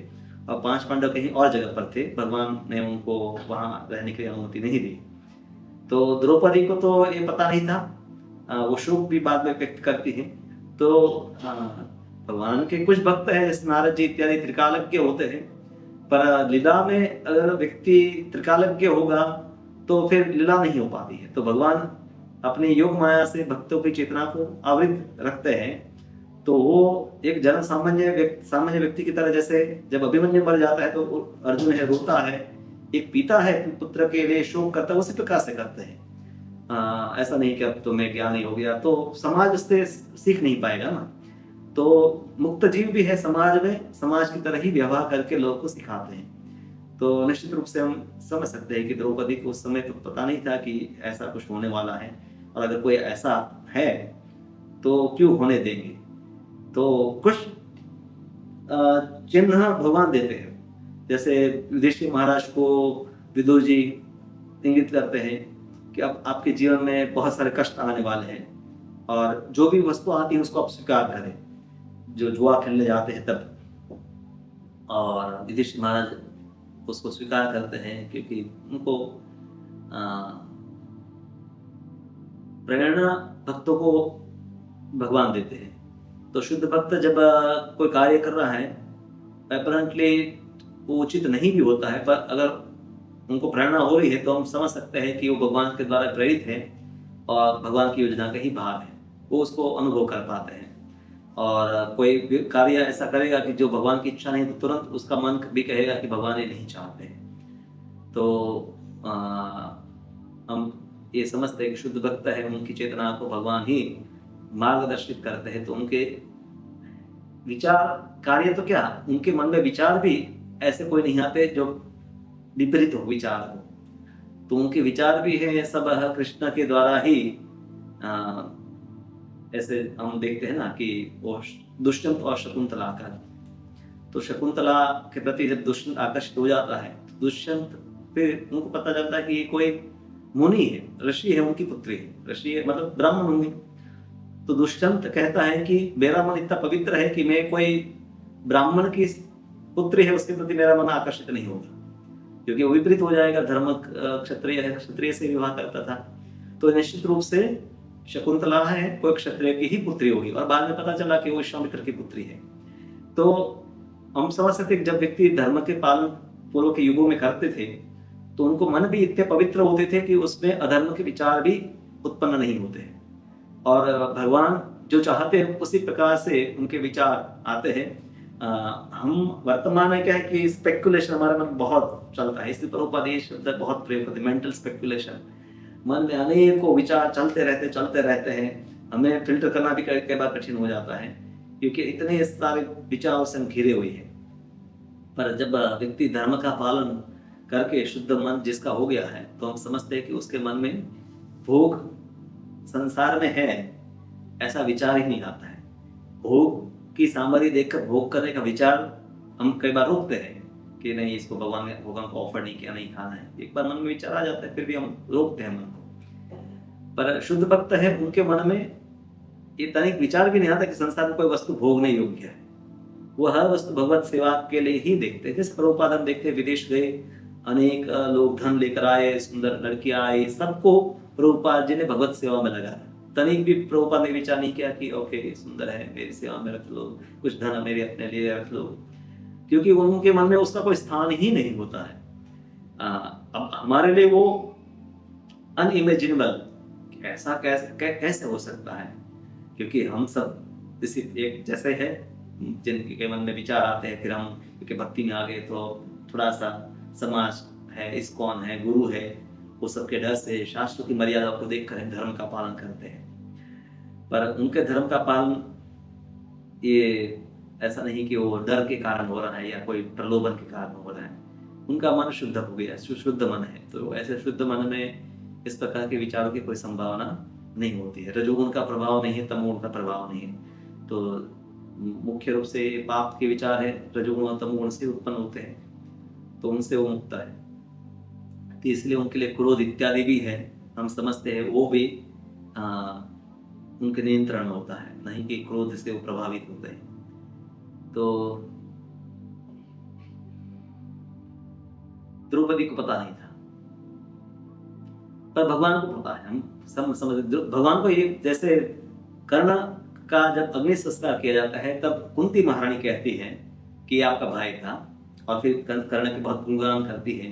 और 5 पांडव कहीं और जगह पर थे, भगवान ने उनको वहां रहने की अनुमति नहीं दी। तो द्रौपदी को तो ये पता नहीं था, वो शोक भी बाद में व्यक्त करती है। तो भगवान के कुछ भक्त हैं जैसे नारद जी इत्यादि त्रिकालज्ञ होते हैं, पर लीला में अगर व्यक्ति त्रिकालज्ञ होगा तो फिर लीला नहीं हो पाती है। तो भगवान अपनी योग माया से भक्तों की चेतना को आवृत रखते हैं। तो वो एक जन सामान्य व्यक्ति की तरह, जैसे जब अभिमन्यु मर जाता है तो अर्जुन है रोता है, एक पिता है पुत्र के लिए शोक करता है, उसी प्रकार से करते हैं। ऐसा नहीं कि अब तो मैं ज्ञानी हो गया तो समाज उससे सीख नहीं पाएगा ना। तो मुक्त जीव भी है समाज में, समाज की तरह ही व्यवहार करके लोगों को सिखाते हैं। तो निश्चित रूप से हम समझ सकते हैं कि द्रौपदी को उस समय तो पता नहीं था कि ऐसा कुछ होने वाला है, और अगर कोई ऐसा है तो क्यों होने देंगे। तो कुछ चिन्ह भगवान देते हैं, जैसे युधिष्ठिर महाराज को विदुर जी इंगित करते हैं कि अब आपके जीवन में बहुत सारे कष्ट आने वाले हैं, और जो भी वस्तु आती है उसको आप स्वीकार करें, जो जुआ खेलने जाते हैं तब। और युधिष्ठिर महाराज उसको स्वीकार करते हैं क्योंकि उनको प्रेरणा भक्तों को भगवान देते हैं। तो शुद्ध भक्त जब कोई कार्य कर रहा है अपरेंटली वो उचित नहीं भी होता है, पर अगर उनको प्रेरणा हो रही है तो हम समझ सकते हैं कि वो भगवान के द्वारा प्रेरित है और भगवान की योजना का ही भाग है, वो उसको अनुभव कर पाते हैं। और कोई भी कार्य ऐसा करेगा कि जो भगवान की इच्छा नहीं तो तुरंत उसका मन भी कहेगा कि भगवान ये नहीं चाहते। तो हम ये समझते हैं कि शुद्ध भक्त है, उनकी चेतना को भगवान ही मार्गदर्शित करते हैं। तो उनके विचार कार्य तो क्या, उनके मन में विचार भी ऐसे कोई नहीं आते जो विपरीत हो विचार हो। तो उनके विचार भी है सब कृष्ण के द्वारा ही। ऐसे हम देखते हैं ना कि वो दुष्यंत और शकुंतला का, तो शकुंतला के प्रति जब दुष्यंत आकर्षित हो जाता है तो दुष्यंत फिर उनको पता चलता है कि ये कोई मुनि है, ऋषि है, उनकी पुत्री है, ऋषि है मतलब ब्राह्मण होंगे। तो दुष्यंत कहता है कि मेरा मन इतना पवित्र है कि मैं कोई ब्राह्मण की पुत्री है उसके प्रति मेरा मन आकर्षित नहीं होगा, क्योंकि वो विपरीत हो जाएगा। धर्म क्षत्रिय है, क्षत्रिय से विवाह करता था, तो निश्चित रूप से शकुंतला है कोई क्षत्रिय की ही पुत्री होगी, और बाद में पता चला कि वो विश्वामित्र की पुत्री है। तो हम समझ सकते हैं जब व्यक्ति धर्म के पालन पूर्व के युगों में करते थे तो उनको मन भी इतने पवित्र होते थे कि उसमें अधर्म के विचार भी उत्पन्न नहीं होते हैं, और भगवान जो चाहते हैं उसी प्रकार से उनके विचार आते हैं। हम वर्तमान में क्या है कि स्पेकुलेशन हमारे मन बहुत चलता है, इसलिए प्रभुपाद ये शब्द बहुत प्रयोग करते हैं, मेंटल स्पेकुलेशन। मन में अनेकों विचार चलते रहते हैं, हमें फिल्टर करना भी कई बार कठिन हो जाता है क्योंकि इतने सारे विचारों से हम घिरे हुए हैं। पर जब व्यक्ति धर्म का पालन करके शुद्ध मन जिसका हो गया है तो हम समझते हैं कि उसके मन में भोग संसार में है ऐसा विचार ही नहीं आता है। भोग की सामग्री देखकर भोग करने का विचार हम कई बार रोकते हैं कि नहीं, इसको भगवान ने भगवान को ऑफर नहीं किया, नहीं खाना है। एक बार मन में विचार आ जाता है फिर भी हम रोकते हैं मन को। पर शुद्ध भक्त है उनके मन में ये तनिक विचार भी नहीं आता कि संसार में कोई वस्तु भोगने योग्य है। वो हर वस्तु भगवत सेवा के लिए ही देखते हैं। जैसे प्रभुपाद हम देखते विदेश गए, अनेक लोग धन लेकर आए, सुंदर लड़कियां आई, सबको प्रभुपाद जी ने भगवत सेवा में लगाया। तनिक भी प्रभुपाद ने विचार नहीं किया कि ओके सुंदर है मेरी सेवा में रख लो, कुछ धन मेरे अपने लिए रख लो, क्योंकि उनके मन में उसका कोई स्थान ही नहीं होता है। अब हमारे लिए वो अनइमेजिनेबल, ऐसा कैसे हो सकता है, क्योंकि हम सब इसी एक जैसे है, जिनके मन में विचार आते हैं, फिर हम क्योंकि भक्ति में आ गए तो थोड़ा सा समाज है, इस्कॉन है, गुरु है, वो सबके डर से शास्त्रों की मर्यादा को देखकर धर्म का पालन करते हैं। पर उनके धर्म का पालन ये ऐसा नहीं कि वो डर के कारण हो रहा है या कोई प्रलोभन के कारण हो रहा है। उनका मन शुद्ध हो गया, शुद्ध मन है। तो ऐसे शुद्ध मन में इस प्रकार के विचारों की कोई संभावना नहीं होती है। रजोगुण का प्रभाव नहीं है, तमोगुण का प्रभाव नहीं है। तो मुख्य रूप से पाप के विचार है रजोगुण और तमोगुण से उत्पन्न होते हैं, तो उनसे वो मुक्त है। तो इसलिए उनके लिए क्रोध इत्यादि भी है, हम समझते हैं, वो भी उनके नियंत्रण होता है, नहीं कि क्रोध से वो प्रभावित होते हैं। तो द्रौपदी को पता नहीं था, पर भगवान को पता है। हम समझ भगवान को ये, जैसे कर्ण का जब अग्नि संस्कार किया जाता है तब कुंती महारानी कहती है कि आपका भाई था, और फिर कर्ण की बहुत गुणगान करती है,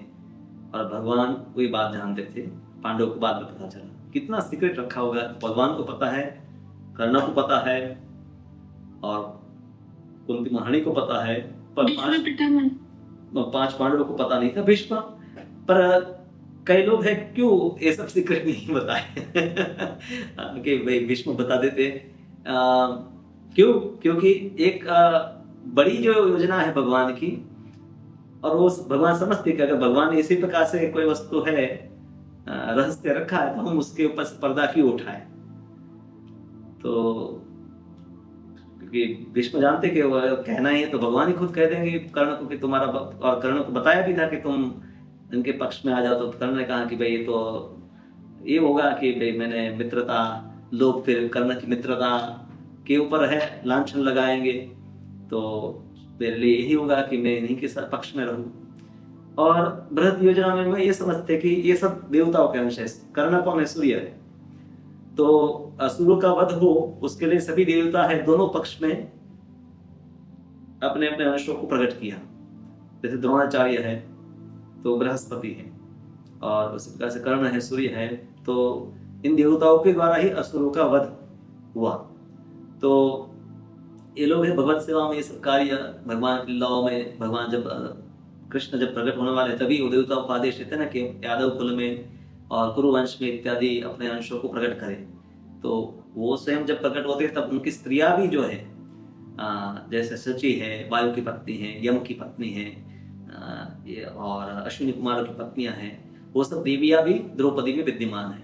और भगवान कोई बात जानते थे, पांडवों को बाद में पता चला। कितना सीक्रेट रखा होगा, भगवान को पता है, कर्ण को पता है, और कुंती महारानी को पता है, पर पांच पांडवों को पता नहीं था, भीष्म। पर कई लोग हैं क्यों ये सब सीक्रेट नहीं बताए कि भाई भीष्म बता देते। क्यों? क्योंकि एक बड़ी जो योजना है भगवान की, और वो भगवान समझते कि अगर भगवान ने इसी प्रकार से कोई वस्तु है रहस्य रखा है, तो हम उसके ऊपर से पर्दा क्यों उठाए। तो क्योंकि भीष्म जानते कि वो कहना ही है तो भगवान ही खुद कह देंगे कर्ण को कि तुम्हारा, और कर्ण को बताया भी था कि तुम इनके पक्ष में आ जाओ। तो कर्ण ने कहा कि भाई ये तो ये होगा कि भाई मैंने मित्रता, लोग फिर कर्ण की मित्रता के ऊपर है लांछन लगाएंगे, तो मेरे लिए यही होगा कि मैं इन्हीं के साथ पक्ष में रहूं। और बृहद योजना में ये समझते कि ये सब देवताओं के अंश है, कर्ण कौन है? सूर्य है। तो असुरों का वध हो उसके लिए सभी देवता है दोनों पक्ष में अपने अपने अंशों को प्रकट किया। जैसे द्रोणाचार्य है तो बृहस्पति है, और उसी प्रकार से कर्ण है, सूर्य है। तो इन देवताओं के द्वारा ही असुरों का वध हुआ। तो ये लोग है भगवत सेवा में, ये सब कार्य भगवान की लीलाओं में, भगवान जब कृष्ण जब प्रकट होने वाले तभी वो देवताओं का आदेश देते ना कि यादव कुल में और कुरुवंश में इत्यादि अपने अंशों को प्रकट करें। तो वो स्वयं जब प्रकट होते तब उनकी स्त्रियां भी जो है, जैसे शची है, वायु की पत्नी है, यम की पत्नी है, और अश्विनी कुमारों की पत्नियां हैं, वो सब देवियां भी द्रौपदी में विद्यमान है।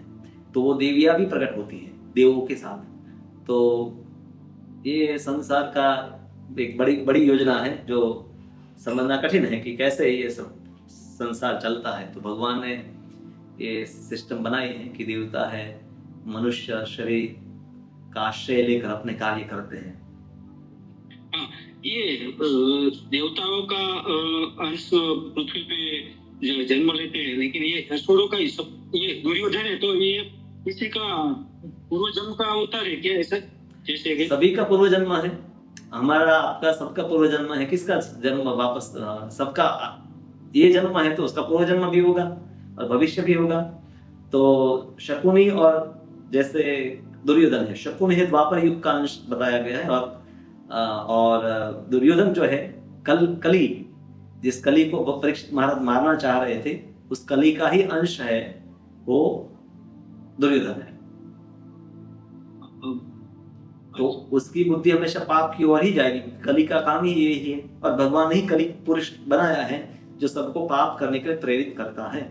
तो वो देवियां भी प्रकट होती हैं देवों के साथ। तो ये संसार का एक बड़ी बड़ी योजना है जो समझना कठिन है कि कैसे ये सब संसार चलता है। तो भगवान ने ये सिस्टम बनाई है कि देवता है, मनुष्य शरीर का आश्रय लेकर अपने कार्य करते हैं। ये देवताओं का अंश पृथ्वी पे जन्म लेते हैं, लेकिन ये असुरों का ये दुर्योधन है, तो ये किसी का पूर्व जन्म का अवतार है क्या? ऐसा जैसे कि सभी का पूर्व जन्म है, हमारा आपका सबका पूर्व जन्म है। किसका जन्म वापस, सबका ये जन्म है तो उसका पूर्व जन्म भी होगा और भविष्य भी होगा। तो शकुनी और जैसे दुर्योधन है, शकुनी है द्वापर युग का अंश बताया गया है, और दुर्योधन जो है कली, जिस कली को परीक्षित महाराज मारना चाह रहे थे, उस कली का ही अंश है वो दुर्योधन है। तो उसकी बुद्धि हमेशा पाप की ओर ही जाएगी, कली का काम ही यही है, और भगवान ने ही कली पुरुष बनाया है जो सबको पाप करने के लिए प्रेरित करता है।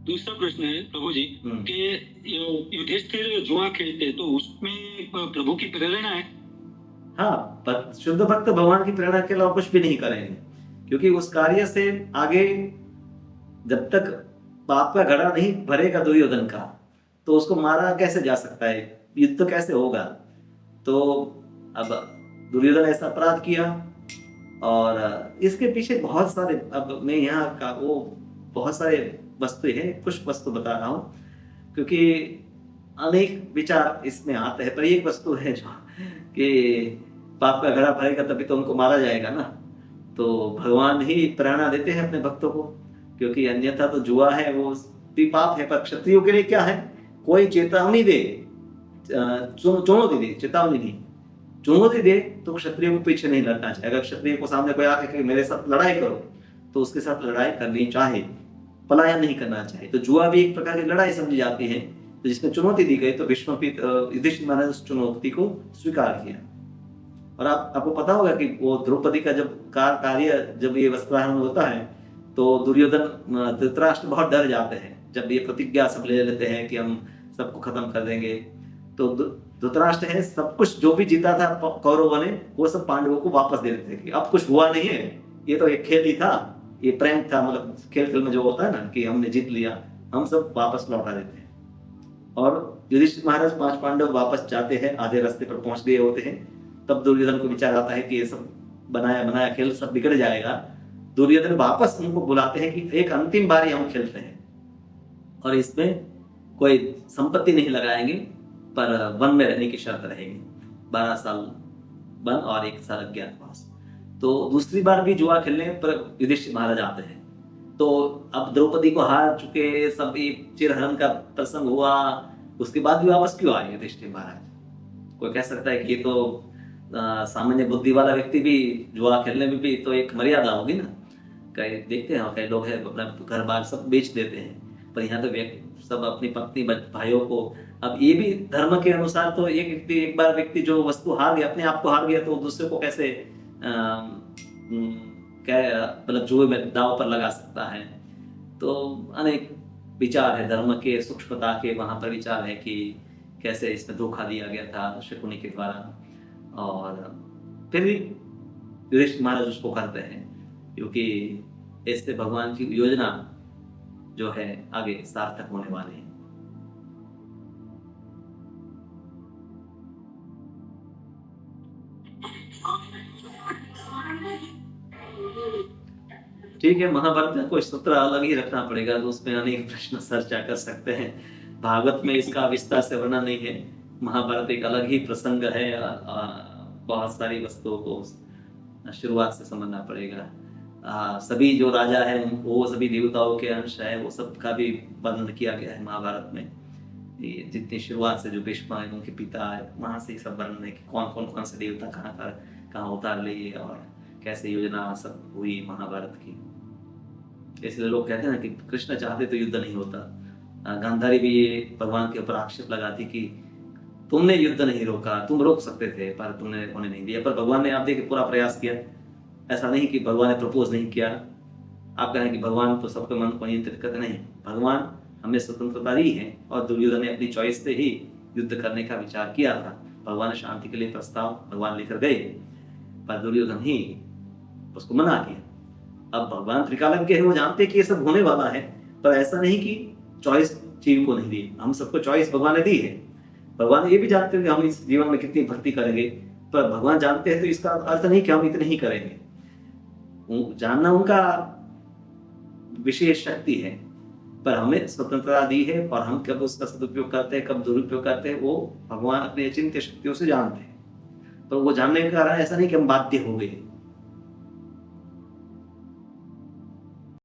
दूसरा प्रश्न है प्रभु जी कि युधिष्ठिर जुआ खेलते तो उसमें प्रभु की प्रेरणा है? हाँ, पर शुद्ध भक्त भगवान की प्रेरणा के अलावा कुछ भी नहीं करेंगे, क्योंकि उस कार्य से आगे जब तक पाप का घड़ा नहीं भरेगा दुर्योधन का, तो उसको मारा कैसे जा सकता है, युद्ध तो कैसे होगा। तो अब दुर्योधन ऐसा अपराध किया, और इसके पीछे बहुत सारे, अब मैं यहाँ का वो बहुत सारे वस्तु है, कुछ वस्तु बता रहा हूँ, क्योंकि अनेक विचार इसमें आते हैं। पर एक वस्तु है जो कि पाप का घड़ा भरेगा तभी तो उनको मारा जाएगा ना। तो भगवान ही प्रेरणा देते हैं अपने भक्तों को, क्योंकि अन्यथा तो जुआ है वो भी पाप है। पर क्षत्रियों के लिए क्या है, कोई चेतावनी दे, चुनौती दे, चेतावनी नहीं, चुनौती दे तो क्षत्रियों को पीछे नहीं लड़ना चाहिए। अगर क्षत्रिय को सामने कोई आके कि मेरे साथ लड़ाई करो, तो उसके साथ लड़ाई करनी चाहिए, पलायन नहीं करना चाहिए। तो जुआ भी एक प्रकार की लड़ाई समझी जाती है, तो जिसमें चुनौती दी गई, तो युधिष्ठिर महाराज उस चुनौती को स्वीकार किया। और आपको पता होगा कि वो द्रौपदी का जब कार्य जब ये वस्त्राहरण होता है तो दुर्योधन धृतराष्ट्र बहुत डर जाते हैं। जब ये प्रतिज्ञा सब ले लेते हैं कि हम सबको खत्म कर देंगे, तो धृतराष्ट्र है सब कुछ जो भी जीता था कौरवों ने वो सब पांडवों को वापस दे देते कि अब कुछ हुआ नहीं है, ये तो एक खेल ही था, ये प्रैंक था, मतलब खेल में जो होता है ना कि हमने जीत लिया, हम सब वापस लौटा देते हैं। और युधिष्ठिर महाराज 5 पांडव वापस जाते हैं, आधे रास्ते पर पहुंच गए होते हैं, तब दुर्योधन को विचार आता है कि ये सब बनाया बनाया खेल सब बिगड़ जाएगा। दुर्योधन वापस उनको बुलाते हैं कि एक अंतिम बारी हम खेलते हैं और इसमें कोई संपत्ति नहीं लगाएंगे, पर वन में रहने की शर्त रहेगी, 12 साल वन और 1 साल अज्ञातवास। तो दूसरी बार भी जुआ खेलने पर युधिष्ठिर महाराज आते हैं। तो अब द्रौपदी को हार चुके, सब चिरहरण का प्रसंग हुआ, उसके बाद भी वापस क्यों आए युधिष्ठिर महाराज? कोई कह सकता है कि ये तो सामान्य बुद्धि वाला व्यक्ति भी जुआ खेलने में भी तो एक मर्यादा होगी ना। कई देखते हैं कई लोग हैं अपना घर बार सब बेच देते हैं, पर यहाँ तो सब अपनी पत्नी भाइयों को, अब ये भी धर्म के अनुसार तो एक बार व्यक्ति जो वस्तु हार गया, अपने आप को हार गया, तो दूसरे को कैसे मतलब जुए में दाव पर लगा सकता है। तो अनेक विचार है धर्म के सूक्ष्मता के, वहां पर विचार है कि कैसे इसमें धोखा दिया गया था शकुनी के द्वारा, और फिर भी युधिष्ठिर महाराज उसको करते हैं क्योंकि इससे भगवान की योजना जो है आगे सार्थक होने वाली है। ठीक है, महाभारत का कोई सूत्र अलग ही रखना पड़ेगा, तो उसमें अनेक प्रश्न चर्चा कर सकते हैं। भागवत में इसका विस्तार से वर्णन नहीं है, महाभारत एक अलग ही प्रसंग है, बहुत सारी वस्तुओं को शुरुआत से समझना पड़ेगा। सभी जो राजा है वो सभी देवताओं के अंश है, वो सब का भी वर्णन किया गया है महाभारत में। ये जितनी शुरुआत से जो भीष्म है उनके पिता है, वहां से सब वर्णन है कि कौन से देवता कहाँ उतार लिए और कैसे योजना सब हुई महाभारत की। इसलिए लोग कहते हैं ना कि कृष्ण चाहते तो युद्ध नहीं होता। गांधारी भी ये भगवान के ऊपर आक्षेप लगाती कि तुमने युद्ध नहीं रोका, तुम रोक सकते थे पर तुमने होने नहीं दिया। पर भगवान ने आप देखिए पूरा प्रयास किया, ऐसा नहीं कि भगवान ने प्रपोज नहीं किया। आप कहें कि भगवान तो सबके मन को नियंत्रित करते, नहीं, भगवान हमें स्वतंत्रता दी है और दुर्योधन ने अपनी चॉइस से ही युद्ध करने का विचार किया था। भगवान ने शांति के लिए प्रस्ताव भगवान लेकर गए, पर दुर्योधन ही उसको मना किया। अब भगवान त्रिकालज्ञ है, वो जानते कि ये सब होने वाला है, पर ऐसा नहीं कि चॉइस जीव को नहीं दी, हम सबको चॉइस भगवान ने दी है। भगवान ये भी जानते हैं कि हम इस जीवन में कितनी भक्ति करेंगे, पर भगवान जानते हैं तो इसका अर्थ नहीं कि हम इतने ही करेंगे। जानना उनका विशेष शक्ति है, पर हमें स्वतंत्रता दी है और हम कब उसका सदुपयोग करते हैं कब दुरुपयोग करते हैं वो भगवान अपने अचिंत्य शक्तियों से जानते हैं। तो वो जानने का कारण ऐसा नहीं कि हम बाध्य हो गए,